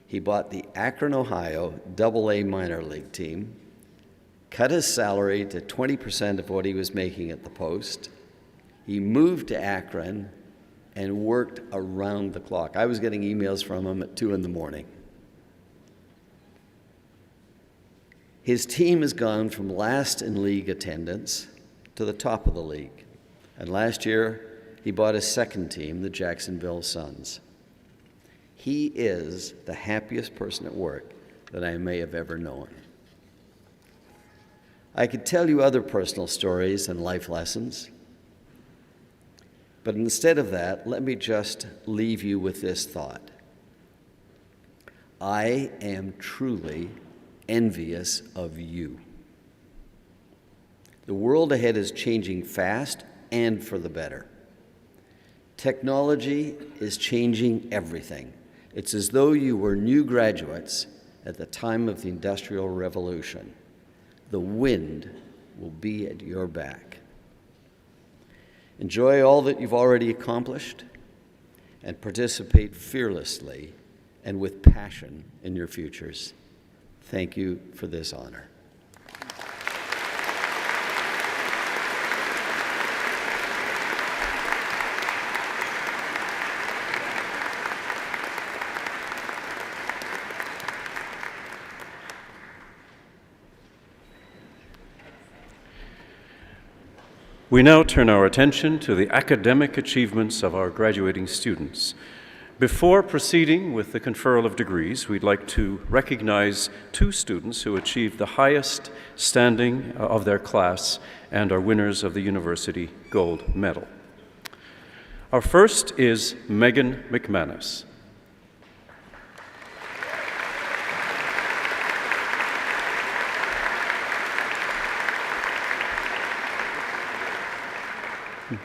he bought the Akron, Ohio AA minor league team, cut his salary to 20% of what he was making at the Post. He moved to Akron and worked around the clock. I was getting emails from him at 2 in the morning. His team has gone from last in league attendance to the top of the league. And last year, he bought his second team, the Jacksonville Suns. He is the happiest person at work that I may have ever known. I could tell you other personal stories and life lessons, but instead of that, let me just leave you with this thought. I am truly envious of you. The world ahead is changing fast and for the better. Technology is changing everything. It's as though you were new graduates at the time of the Industrial Revolution. The wind will be at your back. Enjoy all that you've already accomplished and participate fearlessly and with passion in your futures. Thank you for this honor. We now turn our attention to the academic achievements of our graduating students. Before proceeding with the conferral of degrees, we'd like to recognize 2 students who achieved the highest standing of their class and are winners of the University Gold Medal. Our first is Megan McManus.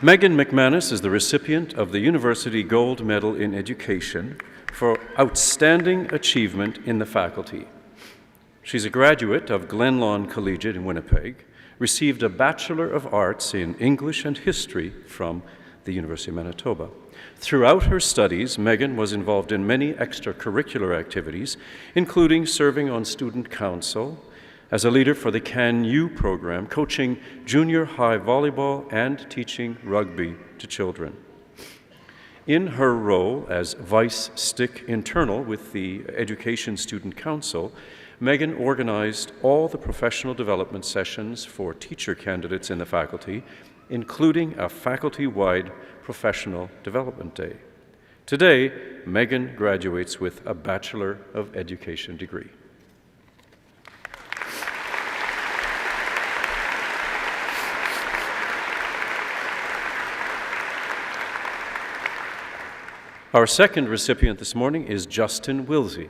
Megan McManus is the recipient of the University Gold Medal in Education for outstanding achievement in the faculty. She's a graduate of Glenlawn Collegiate in Winnipeg, received a Bachelor of Arts in English and History from the University of Manitoba. Throughout her studies, Megan was involved in many extracurricular activities, including serving on student council, as a leader for the Can You program, coaching junior high volleyball and teaching rugby to children. In her role as Vice Stick Internal with the Education Student Council, Megan organized all the professional development sessions for teacher candidates in the faculty, including a faculty-wide professional development day. Today, Megan graduates with a Bachelor of Education degree. Our second recipient this morning is Justin Wilsey.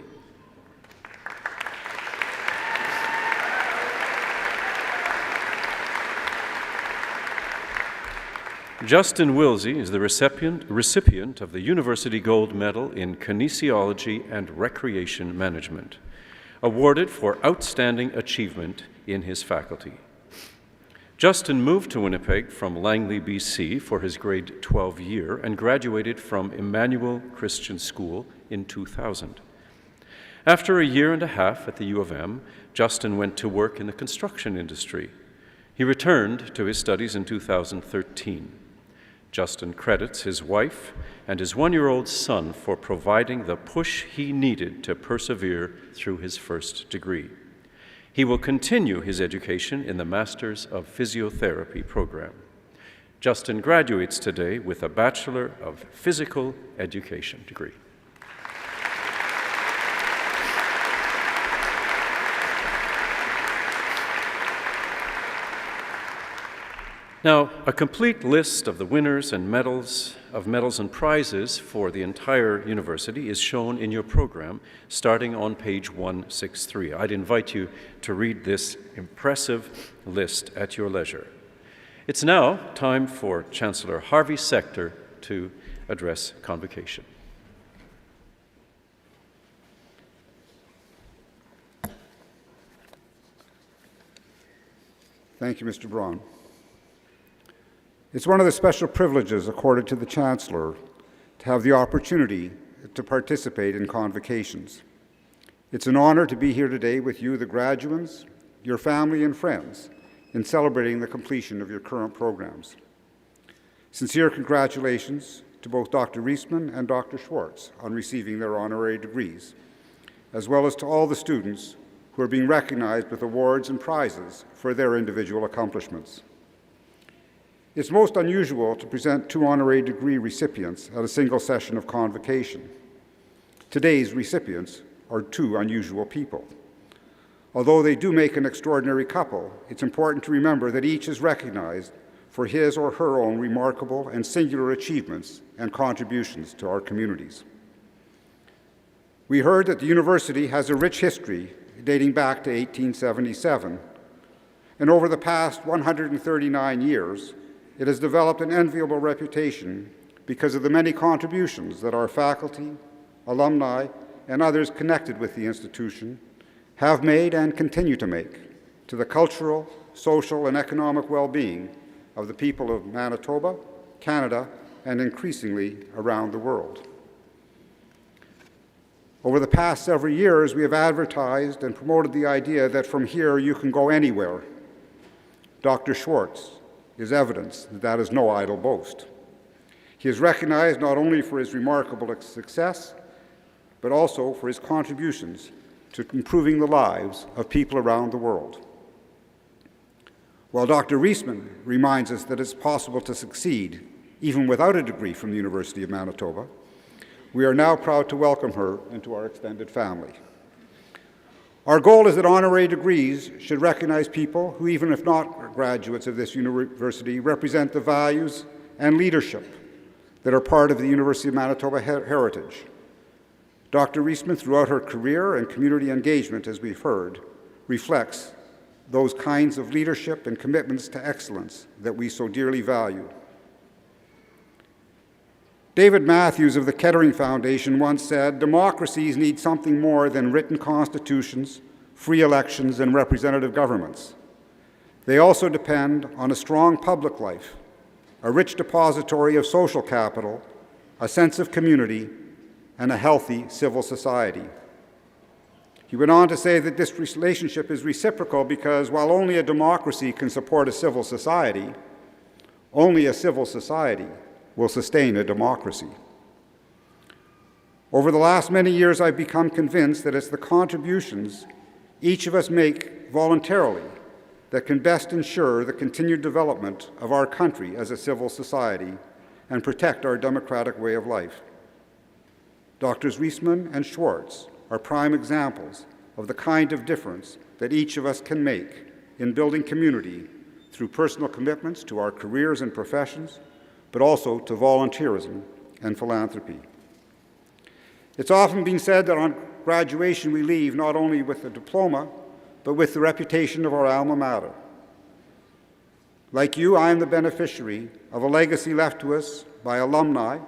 Justin Wilsey is the recipient of the University Gold Medal in Kinesiology and Recreation Management, awarded for outstanding achievement in his faculty. Justin moved to Winnipeg from Langley, BC for his grade 12 year and graduated from Emmanuel Christian School in 2000. After a year and a half at the U of M, Justin went to work in the construction industry. He returned to his studies in 2013. Justin credits his wife and his 1-year-old son for providing the push he needed to persevere through his first degree. He will continue his education in the Masters of Physiotherapy program. Justin graduates today with a Bachelor of Physical Education degree. Now, a complete list of the winners and medals and prizes for the entire university is shown in your program, starting on page 163. I'd invite you to read this impressive list at your leisure. It's now time for Chancellor Harvey Sector to address convocation. Thank you, Mr. Braun. It's one of the special privileges accorded to the Chancellor to have the opportunity to participate in convocations. It's an honor to be here today with you, the graduates, your family and friends, in celebrating the completion of your current programs. Sincere congratulations to both Dr. Reisman and Dr. Schwartz on receiving their honorary degrees, as well as to all the students who are being recognized with awards and prizes for their individual accomplishments. It's most unusual to present two honorary degree recipients at a single session of convocation. Today's recipients are two unusual people. Although they do make an extraordinary couple, it's important to remember that each is recognized for his or her own remarkable and singular achievements and contributions to our communities. We heard that the university has a rich history dating back to 1877, and over the past 139 years, it has developed an enviable reputation because of the many contributions that our faculty, alumni, and others connected with the institution have made and continue to make to the cultural, social, and economic well-being of the people of Manitoba, Canada, and increasingly around the world. Over the past several years, we have advertised and promoted the idea that from here you can go anywhere. Dr. Schwartz is evidence that that is no idle boast. He is recognized not only for his remarkable success, but also for his contributions to improving the lives of people around the world. While Dr. Reisman reminds us that it's possible to succeed even without a degree from the University of Manitoba, we are now proud to welcome her into our extended family. Our goal is that honorary degrees should recognize people who, even if not graduates of this university, represent the values and leadership that are part of the University of Manitoba heritage. Dr. Reisman, throughout her career and community engagement, as we've heard, reflects those kinds of leadership and commitments to excellence that we so dearly value. David Matthews of the Kettering Foundation once said, "Democracies need something more than written constitutions, free elections, and representative governments. They also depend on a strong public life, a rich depository of social capital, a sense of community, and a healthy civil society." He went on to say that this relationship is reciprocal because while only a democracy can support a civil society, only a civil society will sustain a democracy. Over the last many years, I've become convinced that it's the contributions each of us make voluntarily that can best ensure the continued development of our country as a civil society and protect our democratic way of life. Drs. Reisman and Schwartz are prime examples of the kind of difference that each of us can make in building community through personal commitments to our careers and professions, but also to volunteerism and philanthropy. It's often been said that on graduation we leave not only with a diploma, but with the reputation of our alma mater. Like you, I am the beneficiary of a legacy left to us by alumni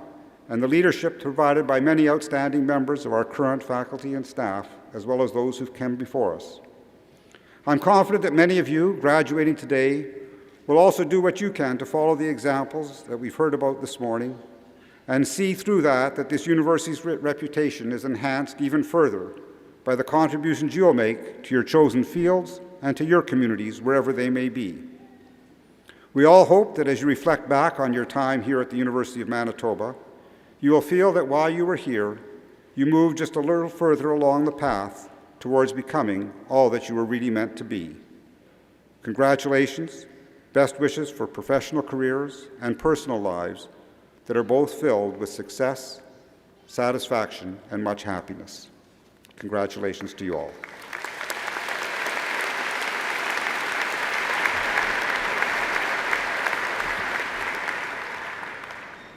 and the leadership provided by many outstanding members of our current faculty and staff, as well as those who've come before us. I'm confident that many of you graduating today will also do what you can to follow the examples that we've heard about this morning and see through that this university's reputation is enhanced even further by the contributions you'll make to your chosen fields and to your communities wherever they may be. We all hope that as you reflect back on your time here at the University of Manitoba, you will feel that while you were here, you moved just a little further along the path towards becoming all that you were really meant to be. Congratulations, Best wishes for professional careers and personal lives that are both filled with success, satisfaction, and much happiness. Congratulations to you all.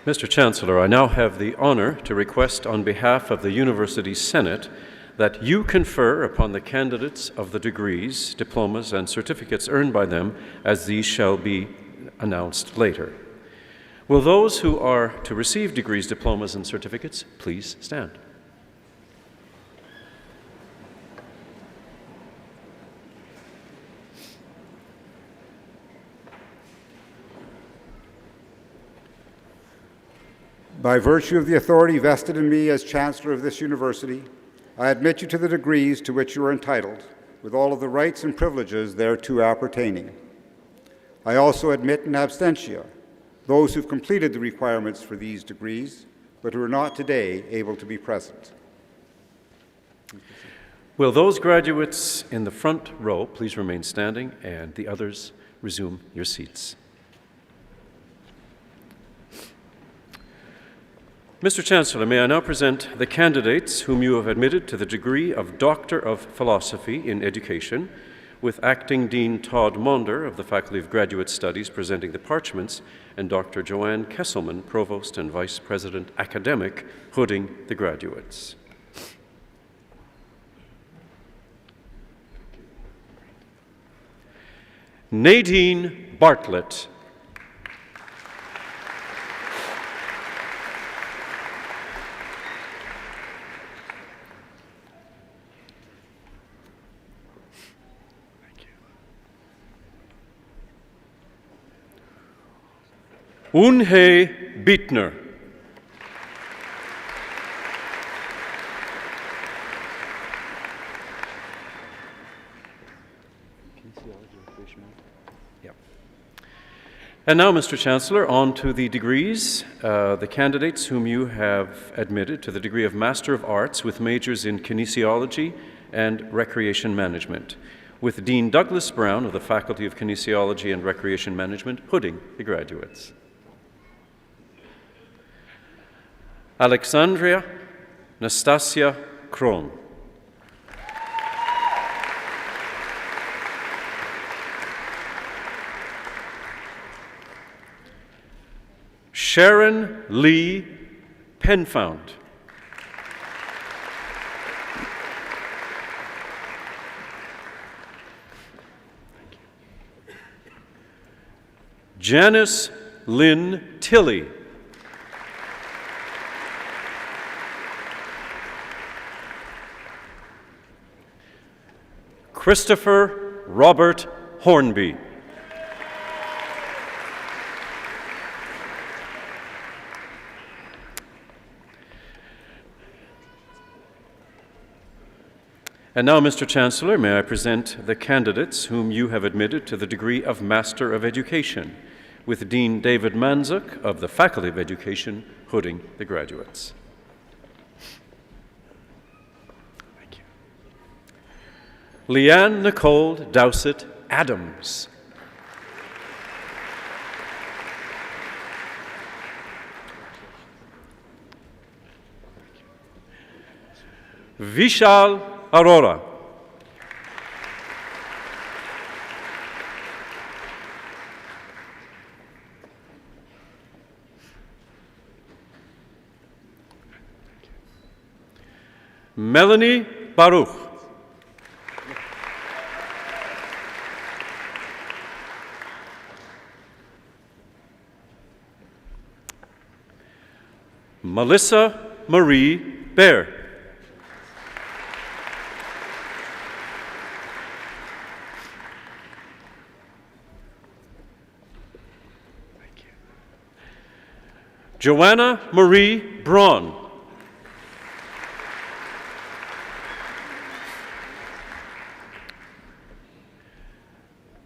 Mr. Chancellor, I now have the honor to request on behalf of the University Senate that you confer upon the candidates of the degrees, diplomas, and certificates earned by them, as these shall be announced later. Will those who are to receive degrees, diplomas, and certificates please stand? By virtue of the authority vested in me as Chancellor of this university, I admit you to the degrees to which you are entitled, with all of the rights and privileges thereto appertaining. I also admit in absentia those who've completed the requirements for these degrees, but who are not today able to be present. Will those graduates in the front row please remain standing, and the others resume your seats. Mr. Chancellor, may I now present the candidates whom you have admitted to the degree of Doctor of Philosophy in Education, with Acting Dean Todd Maunder of the Faculty of Graduate Studies presenting the parchments, and Dr. Joanne Kesselman, Provost and Vice President Academic, hooding the graduates. Nadine Bartlett. Unhe Bittner. And now, Mr. Chancellor, on to the degrees. The candidates whom you have admitted to the degree of Master of Arts with majors in Kinesiology and Recreation Management, with Dean Douglas Brown of the Faculty of Kinesiology and Recreation Management hooding the graduates. Alexandria Nastasia Kron. Sharon Lee Penfound. Janice Lynn Tilley. Christopher Robert Hornby. And now, Mr. Chancellor, may I present the candidates whom you have admitted to the degree of Master of Education, with Dean David Manzuk of the Faculty of Education hooding the graduates. Thank you. Leanne Nicole Dowsett Adams. Vishal Arora. Melanie Baruch. Melissa Marie Baer. Joanna Marie Braun.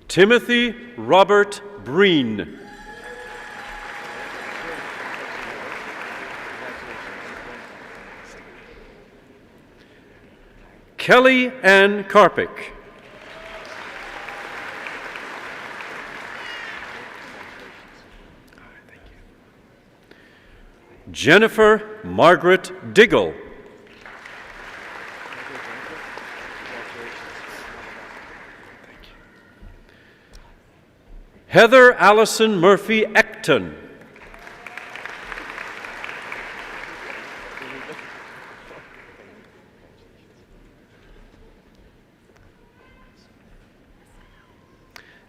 Timothy Robert Breen. Kelly Ann Karpick. Jennifer Margaret Diggle. Heather Allison Murphy Ecton.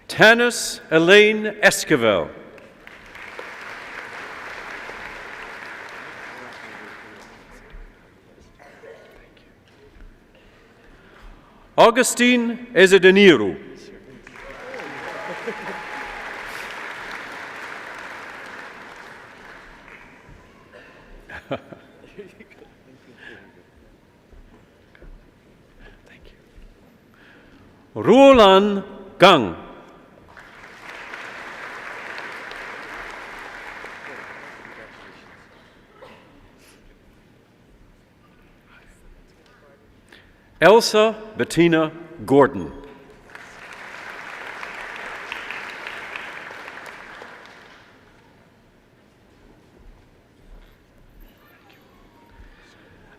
Tanis Elaine Esquivel. Augustine Ezedeniru. Ruolan Gang. Elsa Bettina Gordon.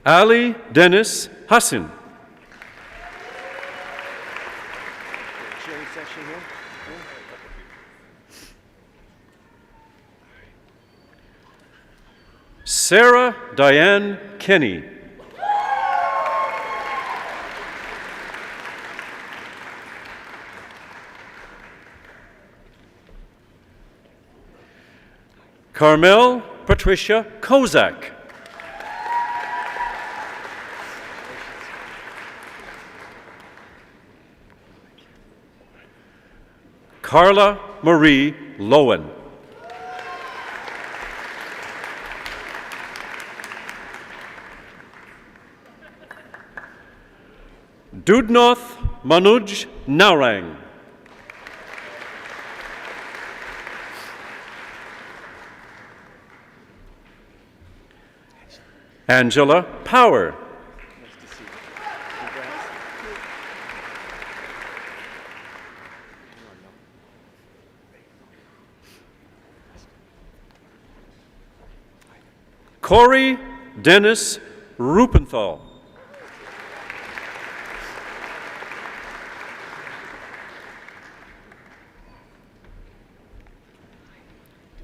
Ali Dennis Hassan. Sarah Diane Kenny. Carmel Patricia Kozak. Carla Marie Lowen. Dudnoth Manuj Naurang. Angela Power. Corey Dennis Rupenthal.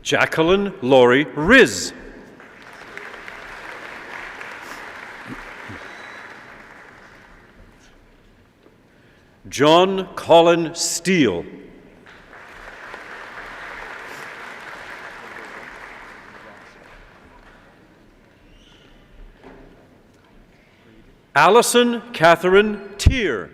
Jacqueline Laurie Riz. John Colin Steele. Allison Catherine Tier.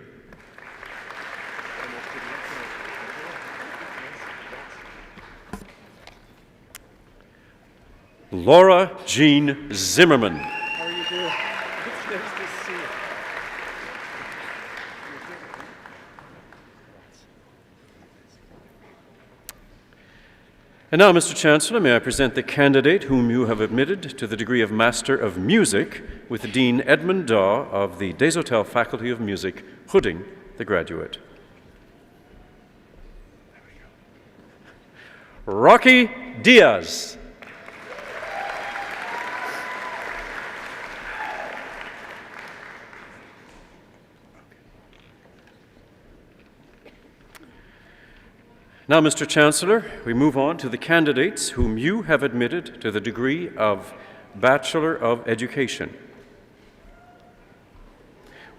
Laura Jean Zimmerman. How are you doing? It's nice to see you. And now, Mr. Chancellor, may I present the candidate whom you have admitted to the degree of Master of Music with Dean Edmund Daw of the Desautels Faculty of Music, Hudding, the graduate. Rocky Diaz. Now, Mr. Chancellor, we move on to the candidates whom you have admitted to the degree of Bachelor of Education.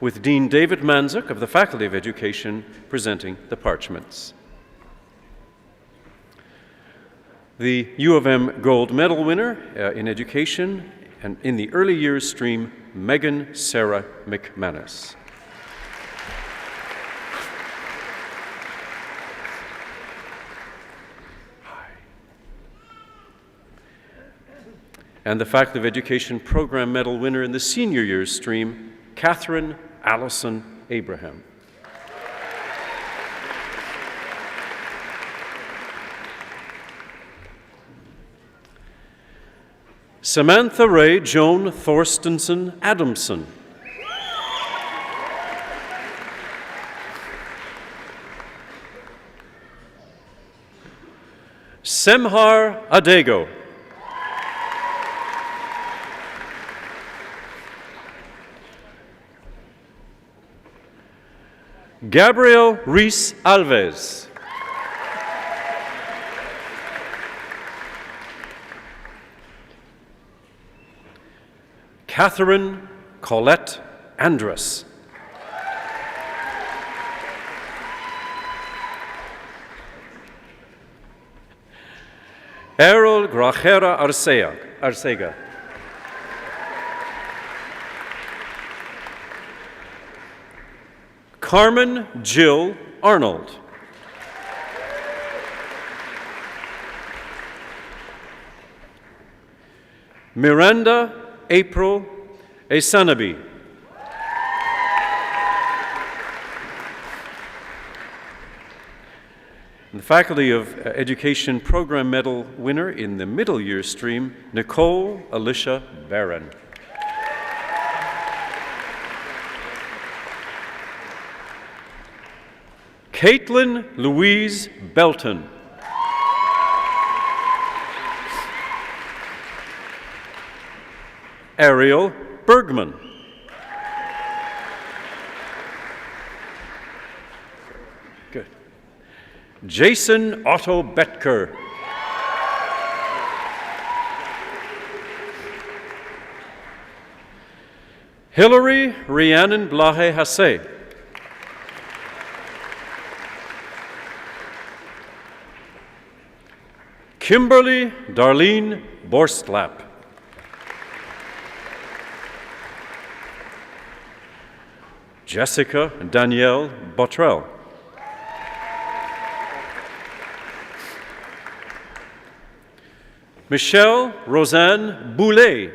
With Dean David Manzuk of the Faculty of Education presenting the parchments. The U of M Gold Medal winner in Education and in the Early Years stream, Megan Sarah McManus. And the Faculty of Education Program Medal winner in the Senior Years stream, Catherine Allison Abraham. Samantha Ray Joan Thorstensen Adamson. Semhar Adego. Gabriel Reese Alves. Catherine Colette Andrus. Errol Grajera Arcega. Carmen Jill Arnold. Miranda April Esanabi. And the Faculty of Education Program Medal winner in the middle year stream, Nicole Alicia Barron. Caitlin Louise Belton. Ariel Bergman. Good. Jason Otto Betker. Hillary Rhiannon Blahe Hasse. Kimberly Darlene Borstlap. Jessica Danielle Bottrell. Michelle Roseanne Boulet.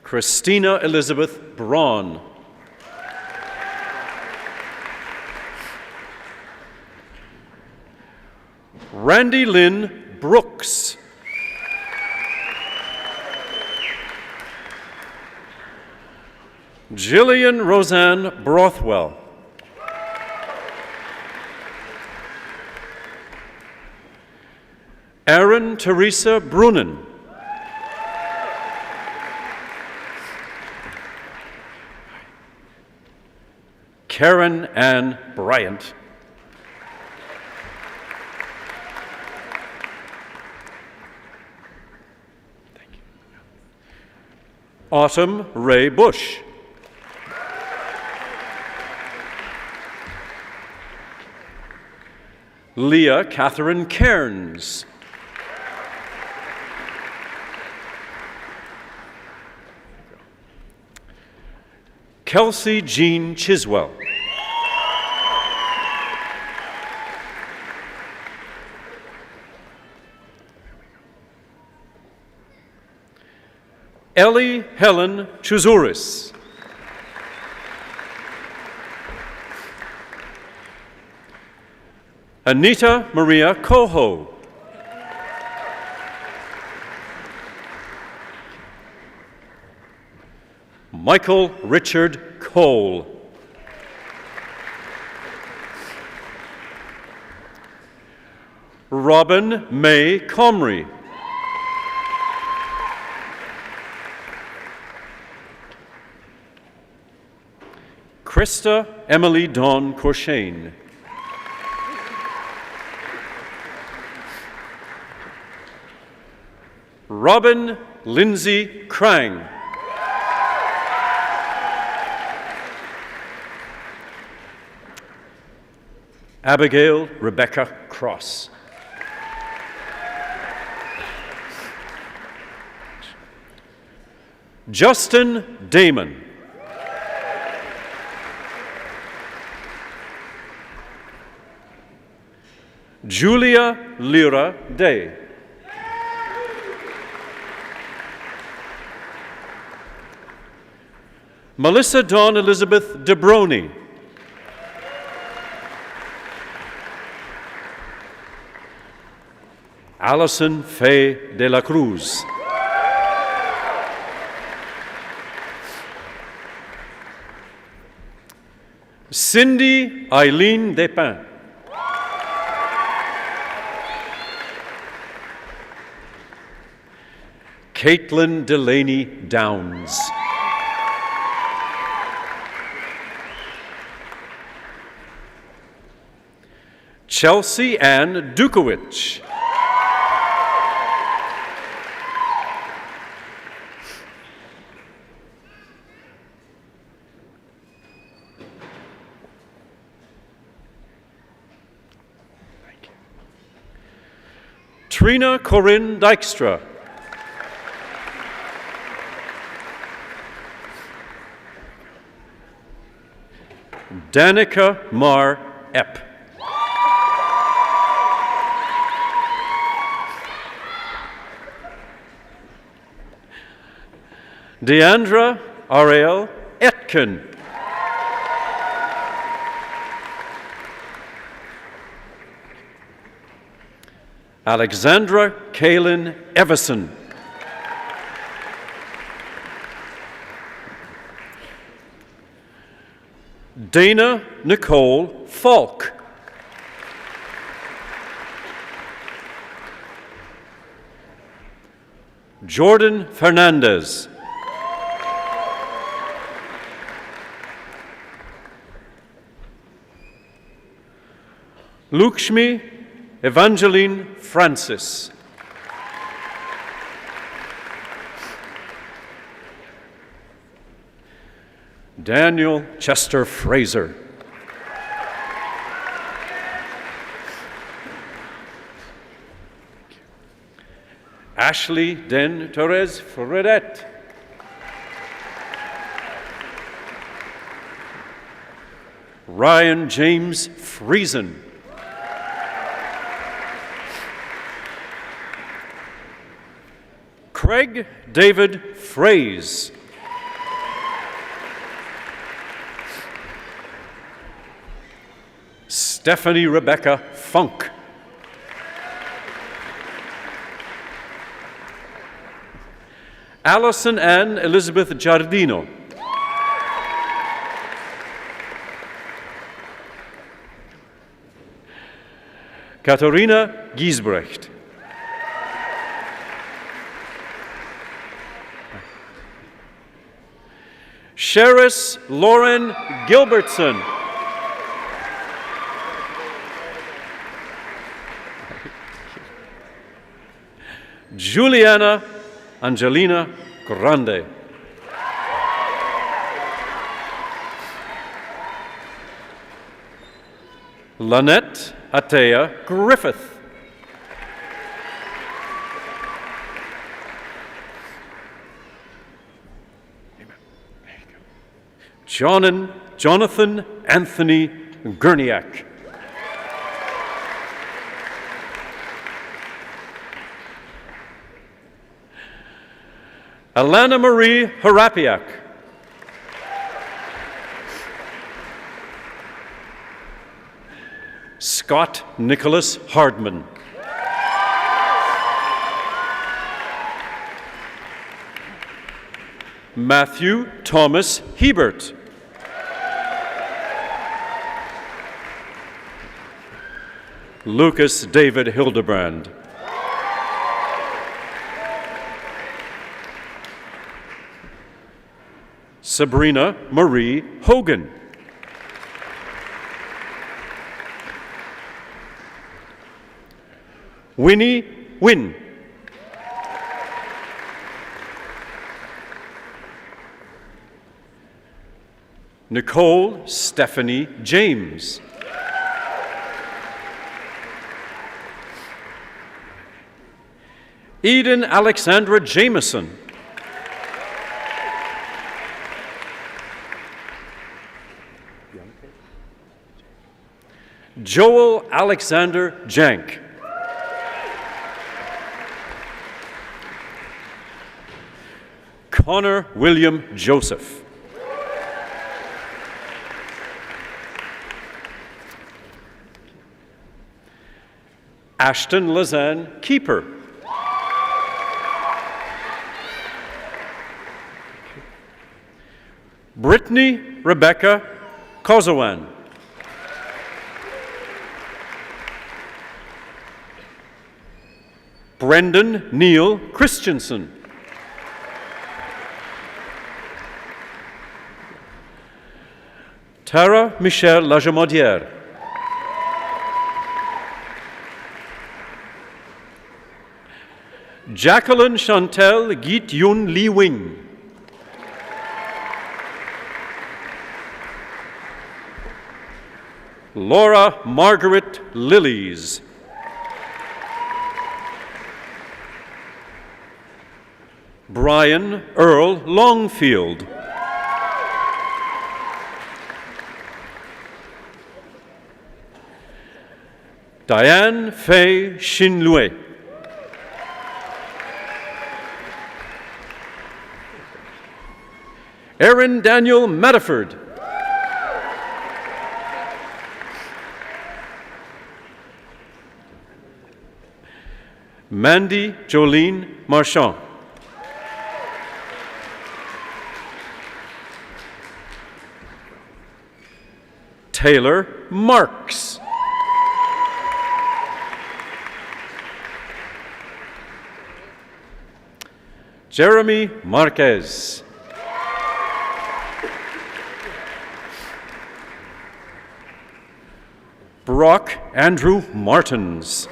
Christina Elizabeth Braun. Randy Lynn Brooks. Jillian Roseanne Brothwell. Erin Teresa Brunnen. Karen Ann Bryant. Thank you. Autumn Ray Bush. Leah Catherine Cairns. Kelsey Jean Chiswell. Ellie Helen Chuzouris. Anita Maria Coho. Michael Richard Cole. Robin May Comrie. Krista Emily Dawn Corshane. Robin Lindsay Krang. Abigail Rebecca Cross. Justin Damon. Julia Lyra Day. Melissa Dawn Elizabeth DeBroni. Allison Faye de la Cruz. Cindy Eileen Despins. Caitlin Delaney Downs. Chelsea Ann Dukowicz. Trina Corinne Dykstra. Danica Mar Epp. Deandra Ariel Etkin. Alexandra Kaylin Everson. Dana Nicole Falk. Jordan Fernandez. Lukshmi Evangeline Francis. Daniel Chester Fraser. Ashley Den Torres Fredet. Ryan James Friesen. Craig David Fraze. Stephanie Rebecca Funk. Allison Ann Elizabeth Giardino. Katharina Giesbrecht. Sheris Lauren Gilbertson. Juliana Angelina Grande. Lynette Atea Griffith. Jonathan Anthony Gurniak. Alana Marie Harapiak. Scott Nicholas Hardman. Matthew Thomas Hebert. Lucas David Hildebrand. Sabrina Marie Hogan. Winnie Wynn. Nicole Stephanie James. Eden Alexandra Jameson. Joel Alexander Jank. Connor William Joseph. Ashton Lazanne Keeper. Brittany Rebecca Kozawan. Brendan Neil Christensen. Tara Michelle Lajamodière. Jacqueline Chantel Git Yun Li Wing. Laura Margaret Lillies. Brian Earl Longfield. Diane Faye Shinlue. Aaron Daniel Matterford. Mandy Jolene Marchand. Taylor Marks. Jeremy Marquez. Brock Andrew Martins.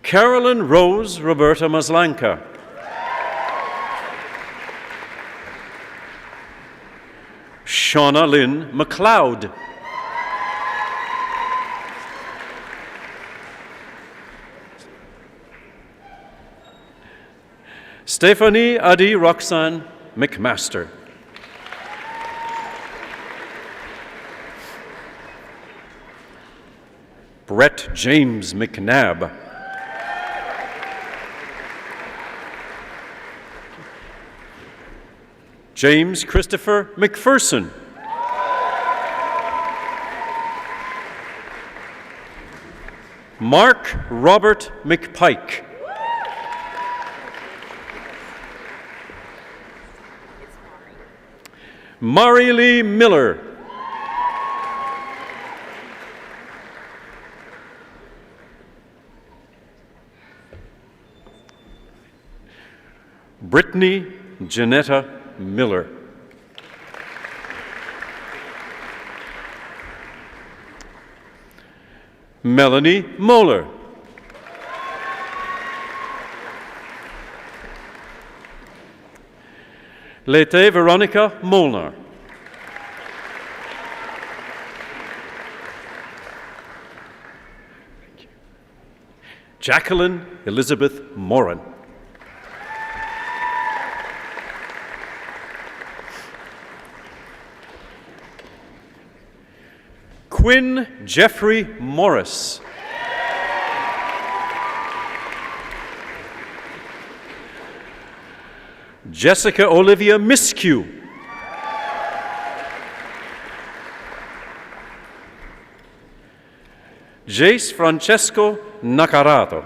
Carolyn Rose Roberta Maslanka. Shauna Lynn McLeod. Stephanie Adi Roxanne McMaster. Brett James McNabb. James Christopher McPherson. Mark Robert McPike. Mari Lee Miller. Brittany Janetta Miller. Melanie Moeller. Lete Veronica Molnar. Jacqueline Elizabeth Moran. Quinn Jeffrey Morris. Jessica Olivia Miskew. Jace Francesco Nacarato.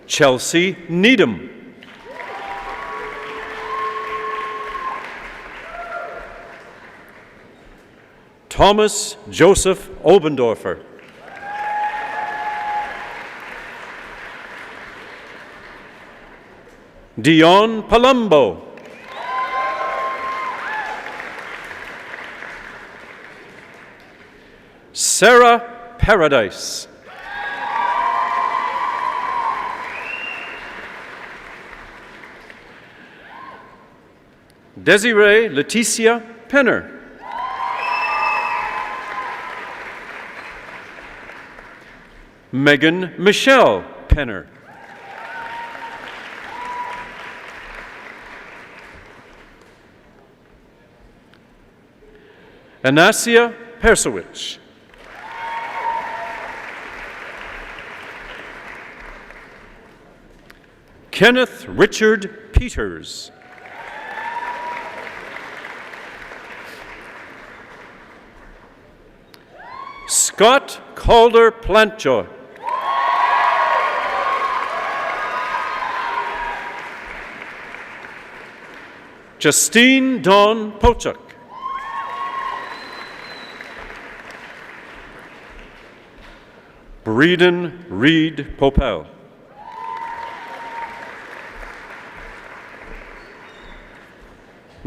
Chelsea Needham. Thomas Joseph Obendorfer. Dion Palumbo. Sarah Paradise. Desiree Leticia Penner. Megan Michelle Penner. Anasia Persowicz. Kenneth Richard Peters. Scott Calder Plantjoy. Justine Dawn Pochuk. Breeden Reed Popel.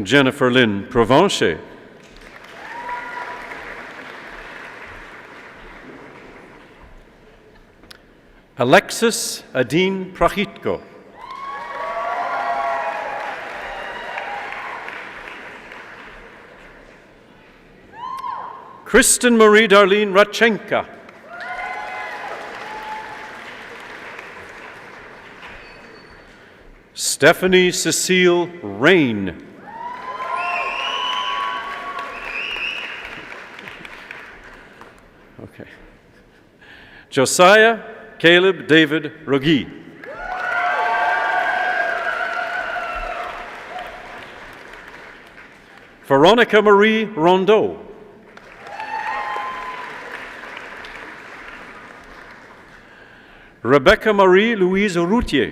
Jennifer Lynn Provencher. Alexis Adine Prachitko. Kristen Marie Darlene Radchenka. Stephanie Cecile Rain. Okay. Josiah Caleb David Rogi. Veronica Marie Rondeau. Rebecca Marie Louise Routier.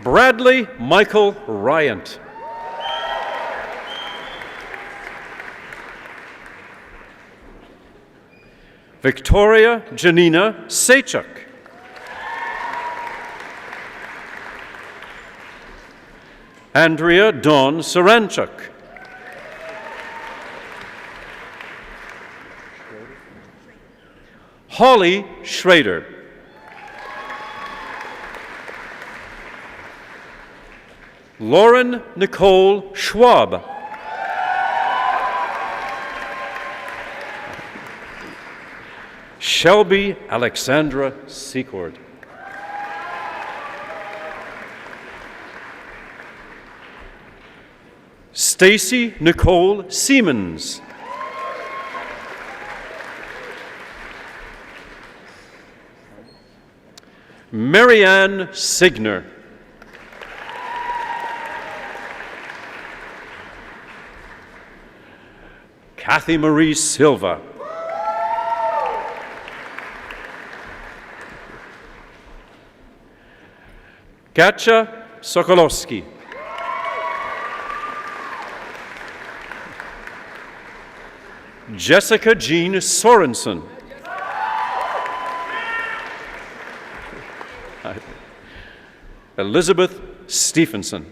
Bradley Michael Ryant. Victoria Janina Sachuk. Andrea Dawn Saranchuk. Holly Schrader. Lauren Nicole Schwab. Shelby Alexandra Secord. Stacy Nicole Siemens. Marianne Signer. Kathy Marie Silva. Katja Sokolowski. Jessica Jean Sorensen. Elizabeth Stephenson.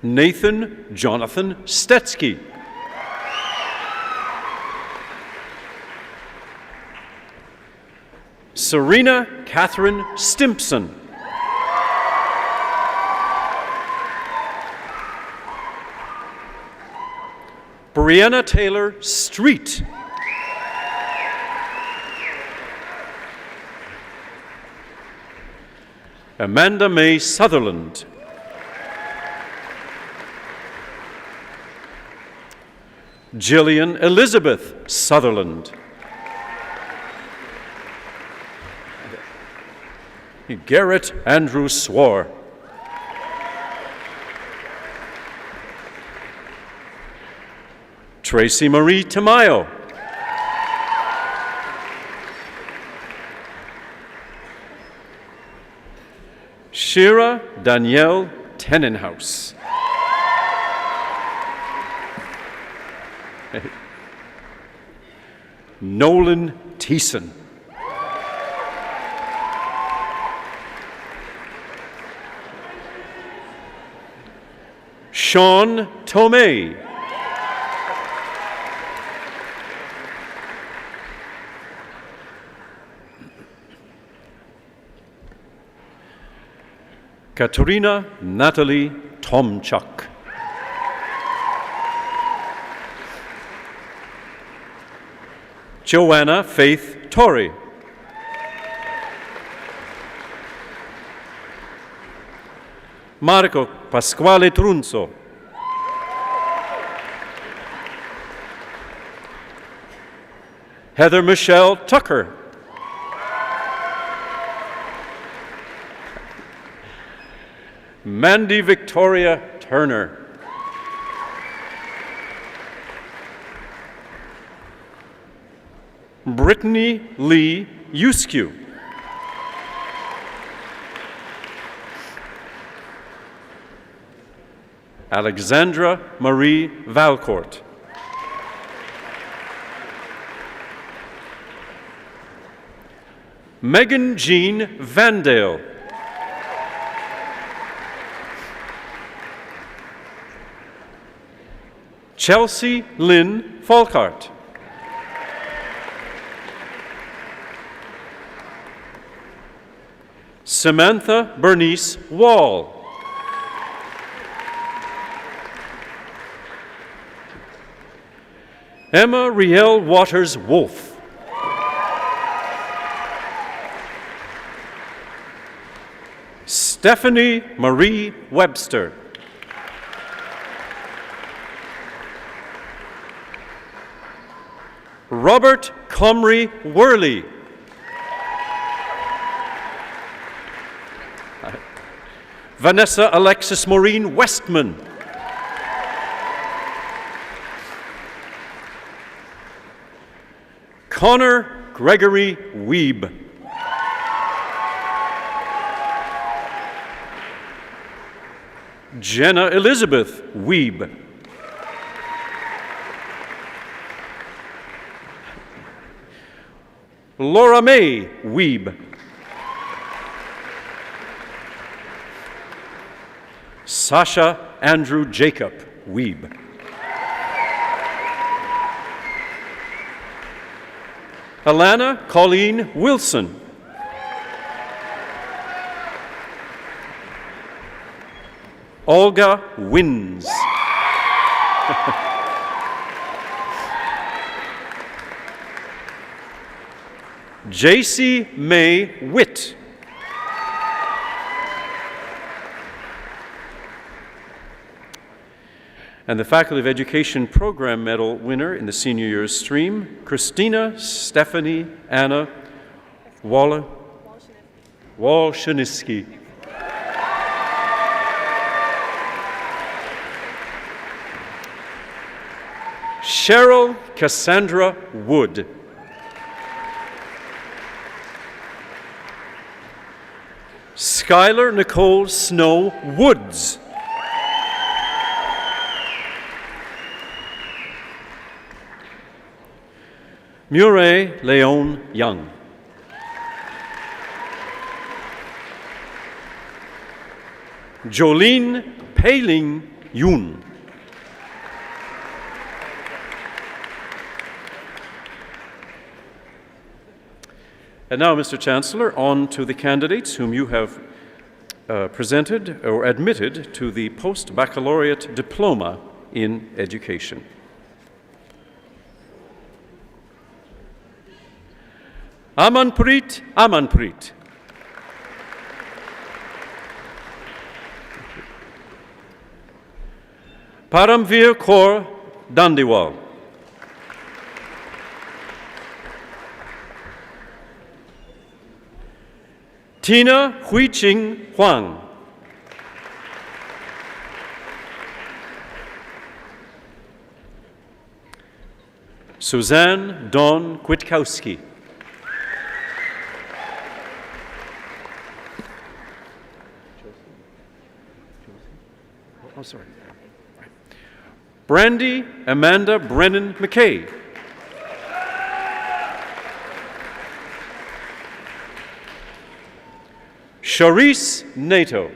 Nathan Jonathan Stetsky. Serena Catherine Stimpson. Brianna Taylor Street. Amanda May Sutherland. Jillian Elizabeth Sutherland. Garrett Andrew Swar. Tracy Marie Tamayo. Shira Danielle Tenenhouse. Nolan Thiessen. Sean Tomei. Katerina Natalie Tomchuk. Joanna Faith Torrey. Marco Pasquale Trunzo. Heather Michelle Tucker. Mandy Victoria Turner. Brittany Lee Euskew. Alexandra Marie Valcourt. Megan Jean Vandale. Chelsea Lynn Folkart. Samantha Bernice Wall. Emma Riel Waters Wolf. Stephanie Marie Webster. Robert Comrie Worley. Vanessa Alexis Maureen Westman. Connor Gregory Weeb. Jenna Elizabeth Weeb. Laura May Weeb. Sasha Andrew Jacob Weeb. Alana Colleen Wilson. Olga Wins. J.C. May Witt. And the Faculty of Education Program Medal winner in the senior year's stream, Christina Stephanie Anna Walshiniski. Cheryl Cassandra Wood. Skylar Nicole Snow Woods. Murray Leon Young. Jolene Peiling Yoon. And now, Mr. Chancellor, on to the candidates whom you have presented or admitted to the post-baccalaureate diploma in education. Amanpreet Amanpreet. Paramveer Kaur Dandiwal. Tina Huiching Huang. Suzanne Dawn Kwiatkowski. Oh, sorry. Brandy Amanda Brennan McKay. Charisse Nato.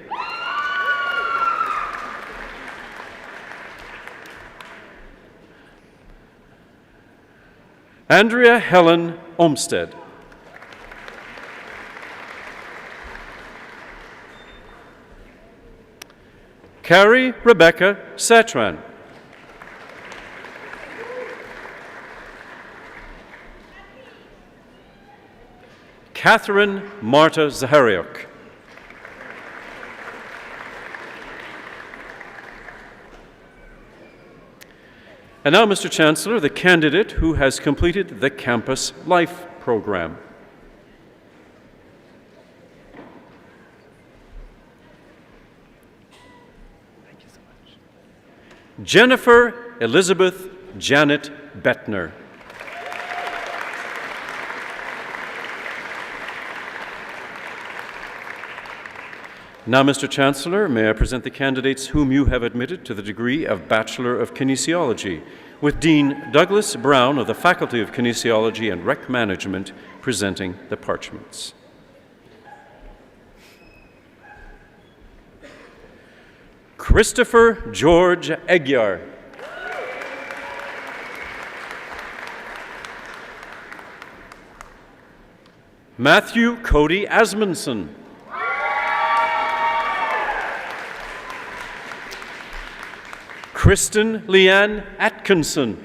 Andrea Helen Olmsted. Carrie Rebecca Satran. Catherine Marta Zahariuk. And now, Mr. Chancellor, the candidate who has completed the Campus Life program. Thank you so much. Jennifer Elizabeth Janet Bettner. Now, Mr. Chancellor, may I present the candidates whom you have admitted to the degree of Bachelor of Kinesiology, with Dean Douglas Brown of the Faculty of Kinesiology and Rec Management presenting the parchments. Christopher GeorgeEgyar. Matthew Cody Asmundson. Kristen Leanne Atkinson.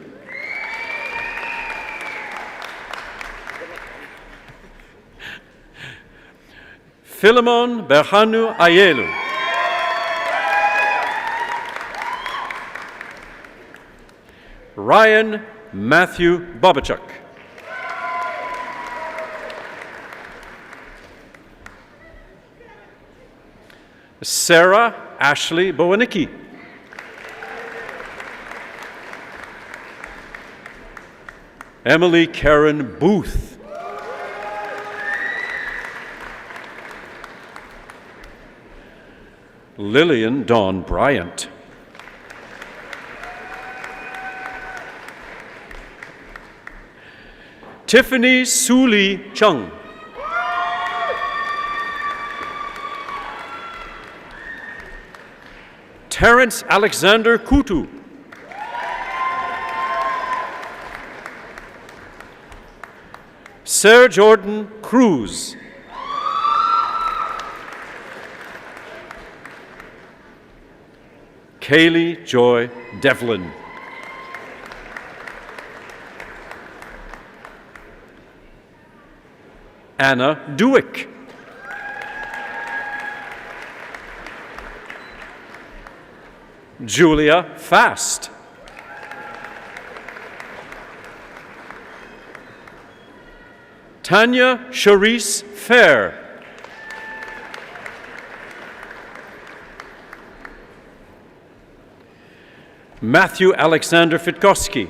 Philemon Berhanu Ayelu. Ryan Matthew Bobachuk. Sarah Ashley Bowanicki. Emily Karen Booth. Lillian Dawn Bryant. Tiffany Suli Chung. Terrence Alexander Kutu. Sir Jordan Cruz. Kaylee Joy Devlin. Anna Dewick. Julia Fast. Tanya Charisse Fair. Matthew Alexander Fitkowski.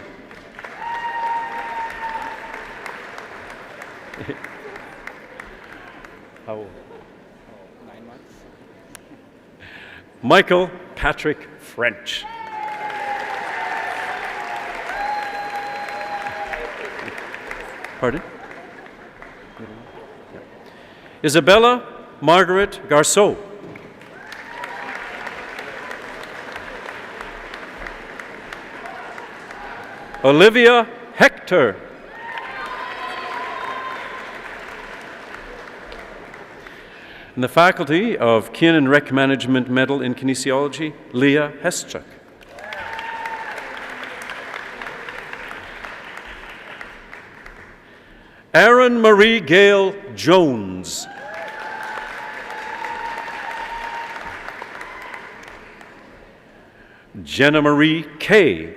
How old? 9 months. Michael Patrick French. Pardon? Isabella Margaret Garceau. Olivia Hector. In the Faculty of Kin and Rec Management Medal in Kinesiology, Leah Heschuk. Aaron Marie Gale Jones. Jenna Marie Kay.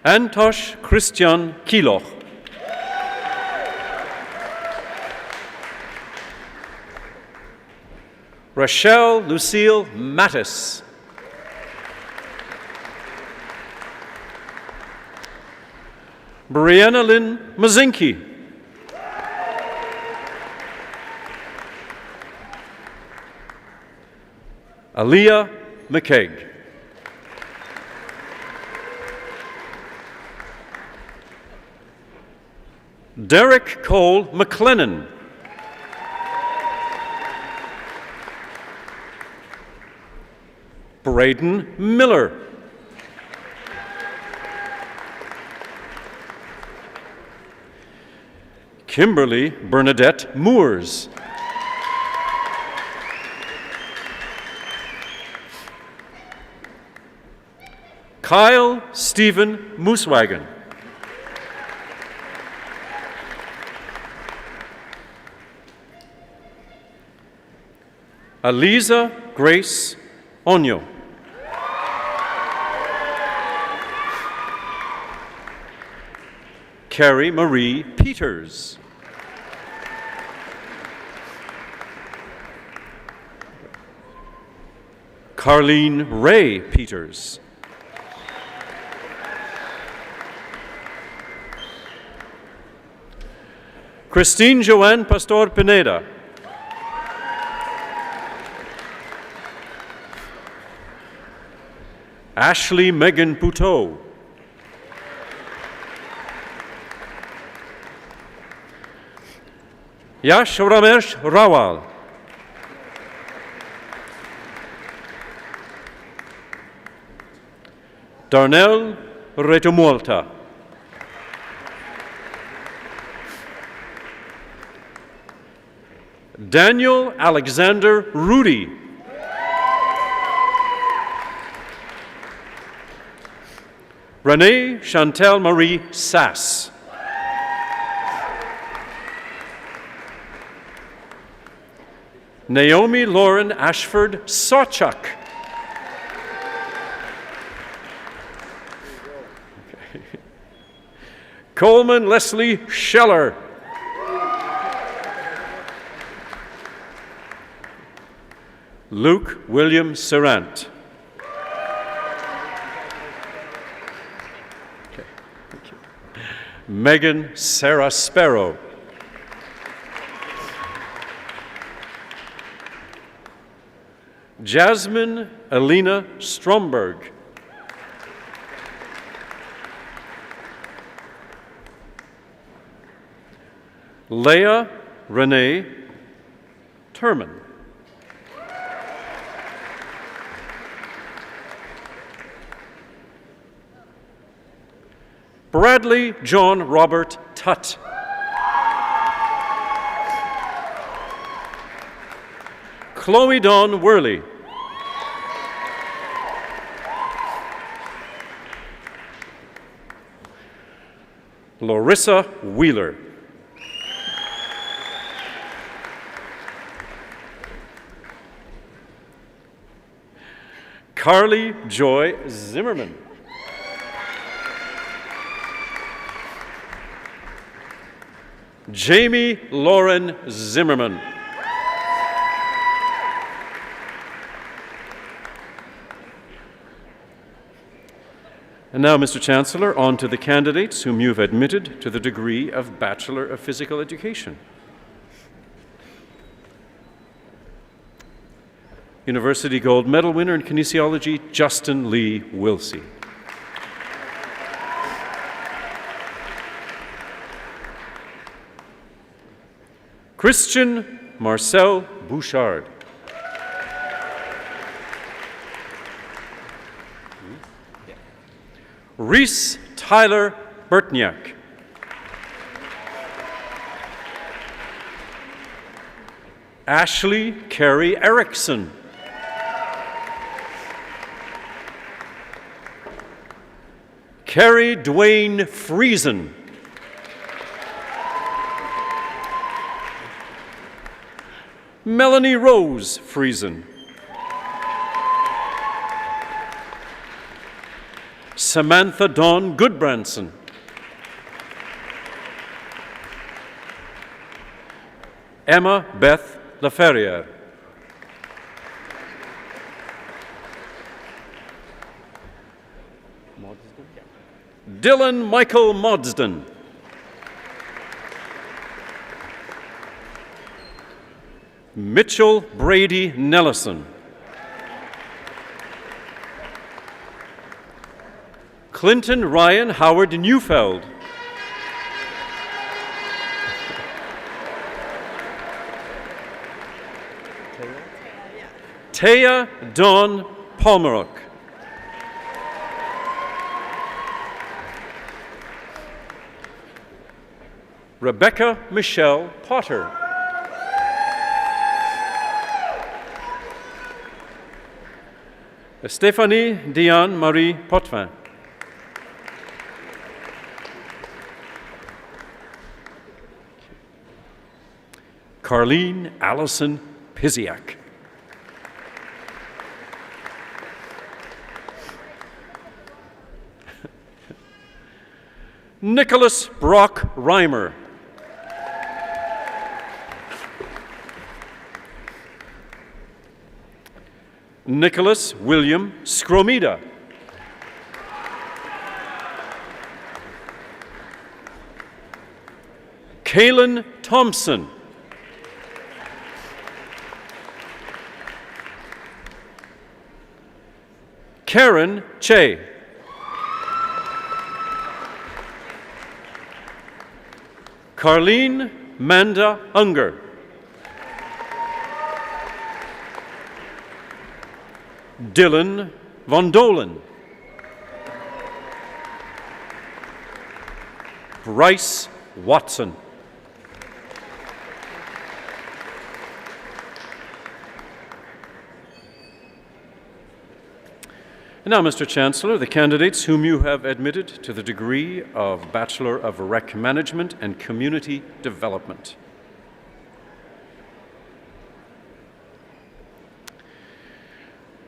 Antosh Christian Kiloch. Rochelle Lucille Mattis. Brianna Lynn Mazinki. Aaliyah McKeag. Derek Cole McLennan. Braden Miller. Kimberly Bernadette Moores. Kyle Stephen Moosewagen. Aliza Grace Onyo. Carrie Marie Peters. Carlene Ray Peters. Christine Joanne Pastor Pineda. Ashley Megan Pouteau. Yash Ramesh Rawal. Darnell Retomolta. Daniel Alexander Rudy. Renee Chantal Marie Sass. Naomi Lauren Ashford Sawchuk. Coleman Leslie Scheller. Luke William Serrant. Okay, thank you. Megan Sarah Sparrow. Jasmine Alina Stromberg. Leah Renee Turman. Bradley John Robert Tutt. Chloe Dawn Worley. Larissa Wheeler. Carly Joy Zimmerman. Jamie Lauren Zimmerman. And now, Mr. Chancellor, on to the candidates whom you've admitted to the degree of Bachelor of Physical Education. University Gold Medal winner in Kinesiology, Justin Lee Wilsey. Christian Marcel Bouchard. Reese Tyler Burtniak. Ashley Carey Erickson. Carrie Dwayne Friesen. Melanie Rose Friesen. Samantha Dawn Goodbranson. Emma Beth Laferriere. Dylan Michael Modsden. Mitchell Brady Nellison. Clinton Ryan Howard Neufeld. Taya Dawn Palmerock. Rebecca Michelle Potter. Stéphanie Diane Marie Potvin. Carlene Allison Piziak. Nicholas Brock Reimer. Nicholas William Scromida. Kaylin Thompson. Karen Che. Carlene Manda Unger. Dylan Von Dolen. Bryce Watson. And now, Mr. Chancellor, the candidates whom you have admitted to the degree of Bachelor of Rec Management and Community Development.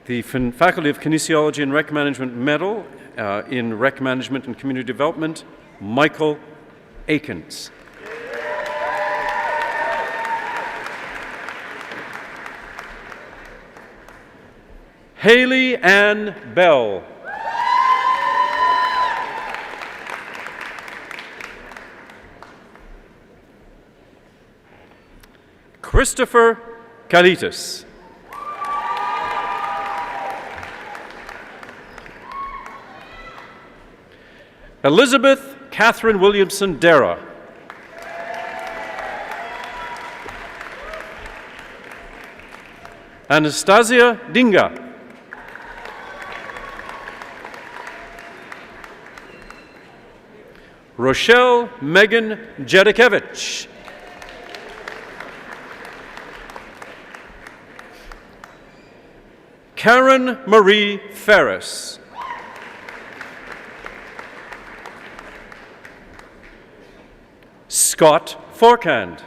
The Faculty of Kinesiology and Rec Management Medal in Rec Management and Community Development, Michael Akins. Haley Ann Bell. Christopher Kalitis. Elizabeth Catherine Williamson Dara. Anastasia Dinga. Rochelle Megan Jedikevich. Karen Marie Ferris. Scott Forkand.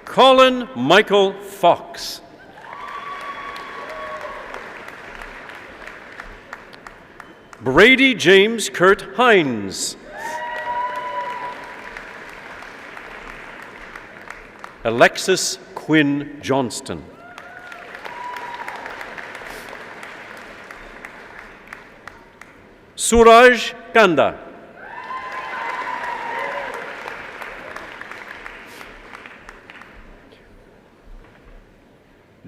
Colin Michael Fox. Brady James Kurt Hines. Alexis Quinn Johnston. Suraj Kanda.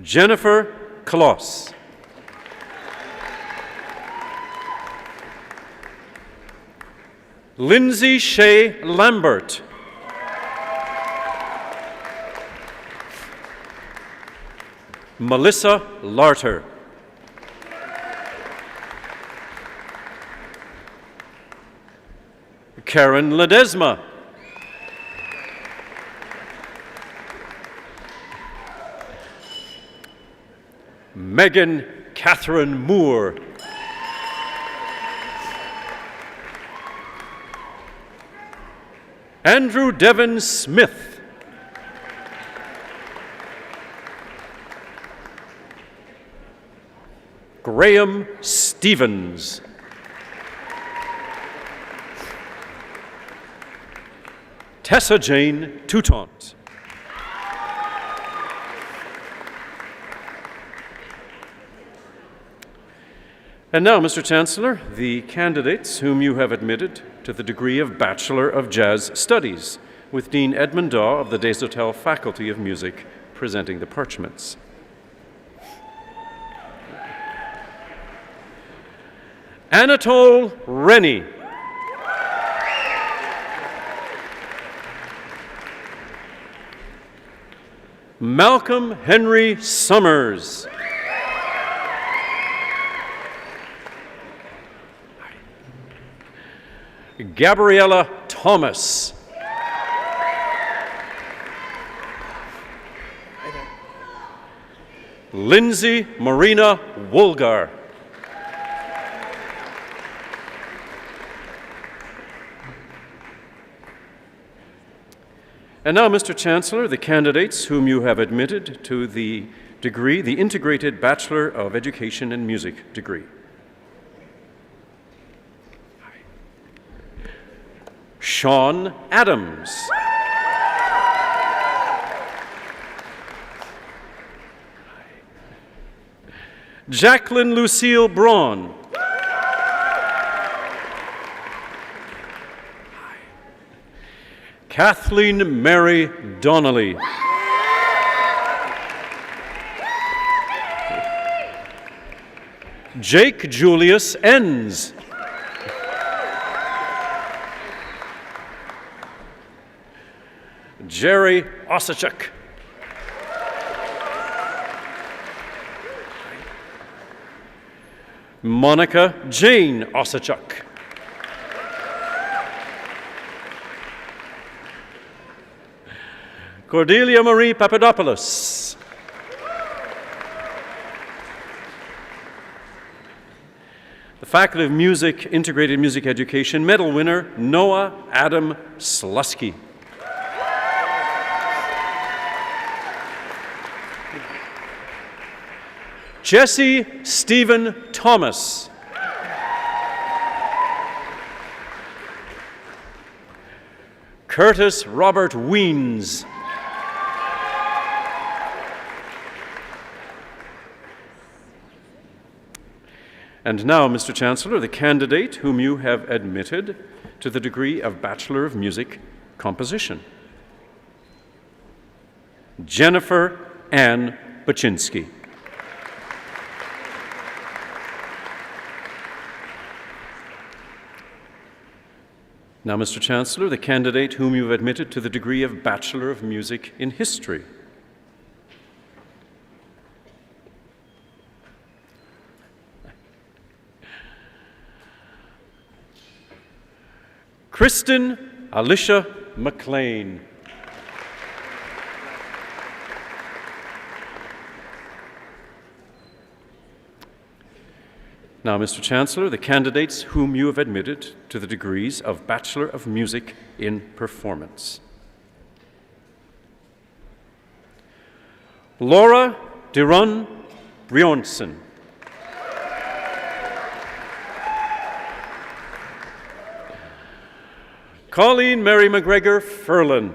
Jennifer Kloss. Lindsay Shea Lambert. Melissa Larter. Karen Ledesma. Megan Catherine Moore. Andrew Devon Smith. Graham Stevens. Tessa Jane Toutant. And now, Mr. Chancellor, the candidates whom you have admitted to the degree of Bachelor of Jazz Studies, with Dean Edmund Daw of the Desautels Faculty of Music presenting the parchments. Anatole Rennie. Malcolm Henry Summers. Gabriella Thomas. Lindsay Marina Woolgar. And now, Mr. Chancellor, the candidates whom you have admitted to the degree, the Integrated Bachelor of Education in Music degree. Sean Adams. Jacqueline Lucille Braun. Kathleen Mary Donnelly. Jake Julius Enns. Jerry Osachuk. Monica Jane Osachuk. Cordelia Marie Papadopoulos. The Faculty of Music, Integrated Music Education Medal winner, Noah Adam Slusky. Jesse Stephen Thomas. Curtis Robert Weens. And now, Mr. Chancellor, the candidate whom you have admitted to the degree of Bachelor of Music Composition. Jennifer Ann Baczynski. Now, Mr. Chancellor, the candidate whom you have admitted to the degree of Bachelor of Music in History. Kristen Alicia McLean. Now, Mr. Chancellor, the candidates whom you have admitted to the degrees of Bachelor of Music in Performance. Laura Dirun Bjornson. Colleen Mary McGregor Furlan.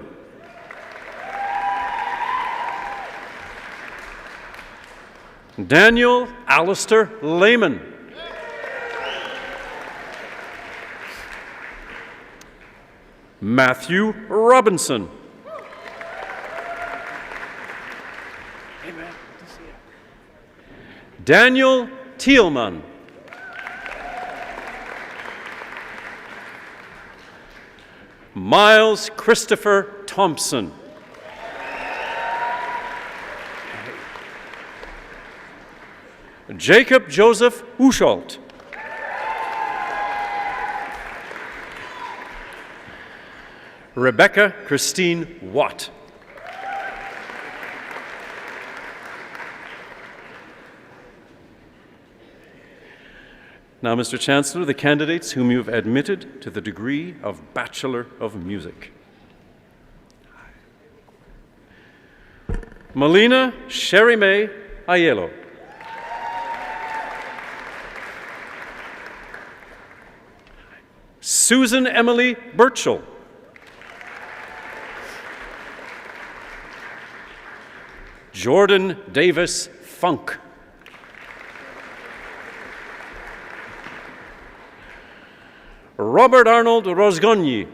Daniel Alistair Lehman. Matthew Robinson. Daniel Thielman. Miles Christopher Thompson. Jacob Joseph Usholt. Rebecca Christine Watt. Now, Mr. Chancellor, the candidates whom you have admitted to the degree of Bachelor of Music. Melina Sherry May Aiello. Susan Emily Birchall. Jordan Davis Funk. Robert Arnold Rosgogny.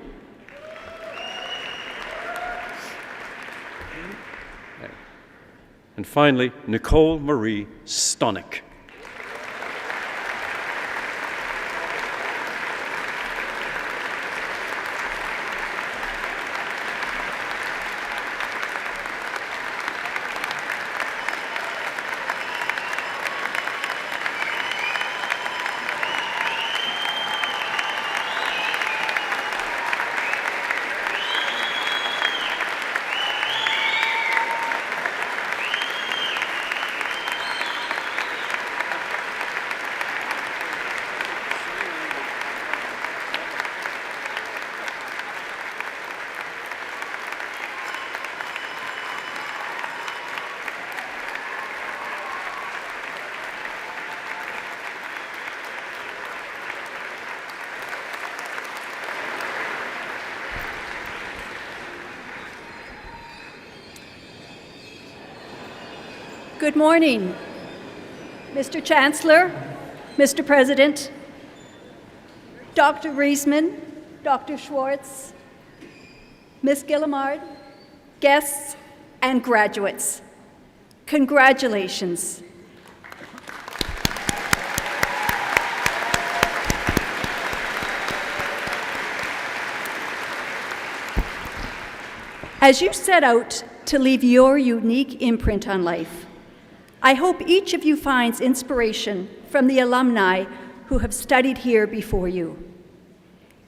And finally, Nicole Marie Stonick. Good morning, Mr. Chancellor, Mr. President, Dr. Reisman, Dr. Schwartz, Ms. Gillimard, guests, and graduates. Congratulations. As you set out to leave your unique imprint on life, I hope each of you finds inspiration from the alumni who have studied here before you.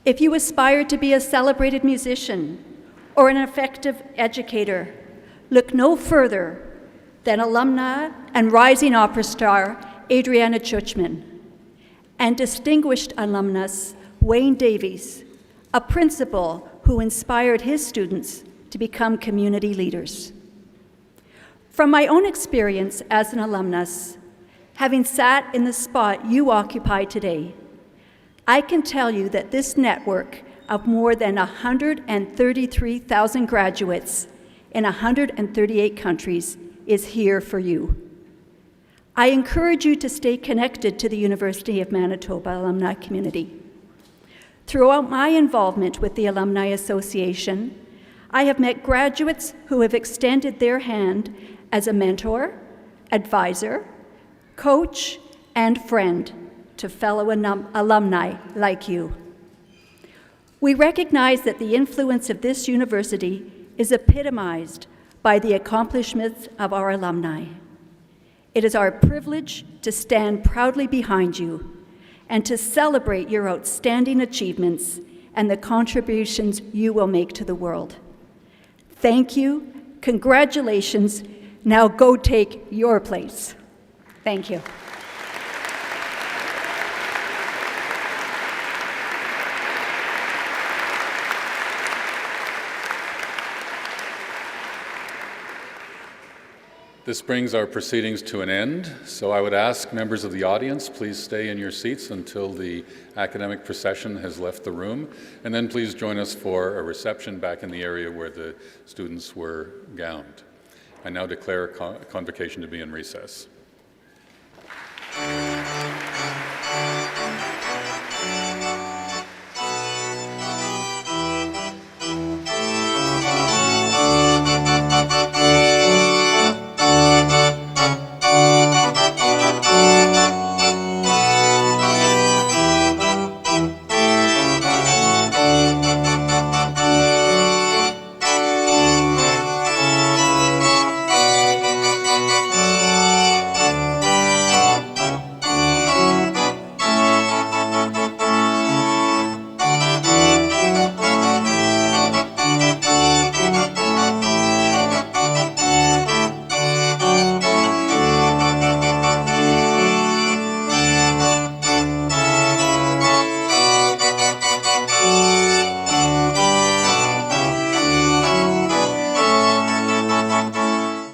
If you aspire to be a celebrated musician or an effective educator, look no further than alumna and rising opera star Adriana Churchman, and distinguished alumnus Wayne Davies, a principal who inspired his students to become community leaders. From my own experience as an alumnus, having sat in the spot you occupy today, I can tell you that this network of more than 133,000 graduates in 138 countries is here for you. I encourage you to stay connected to the University of Manitoba alumni community. Throughout my involvement with the Alumni Association, I have met graduates who have extended their hand as a mentor, advisor, coach, and friend to fellow alumni like you. We recognize that the influence of this university is epitomized by the accomplishments of our alumni. It is our privilege to stand proudly behind you and to celebrate your outstanding achievements and the contributions you will make to the world. Thank you, congratulations, now go take your place. Thank you. This brings our proceedings to an end, so I would ask members of the audience, please stay in your seats until the academic procession has left the room, and then please join us for a reception back in the area where the students were gowned. I now declare convocation to be in recess.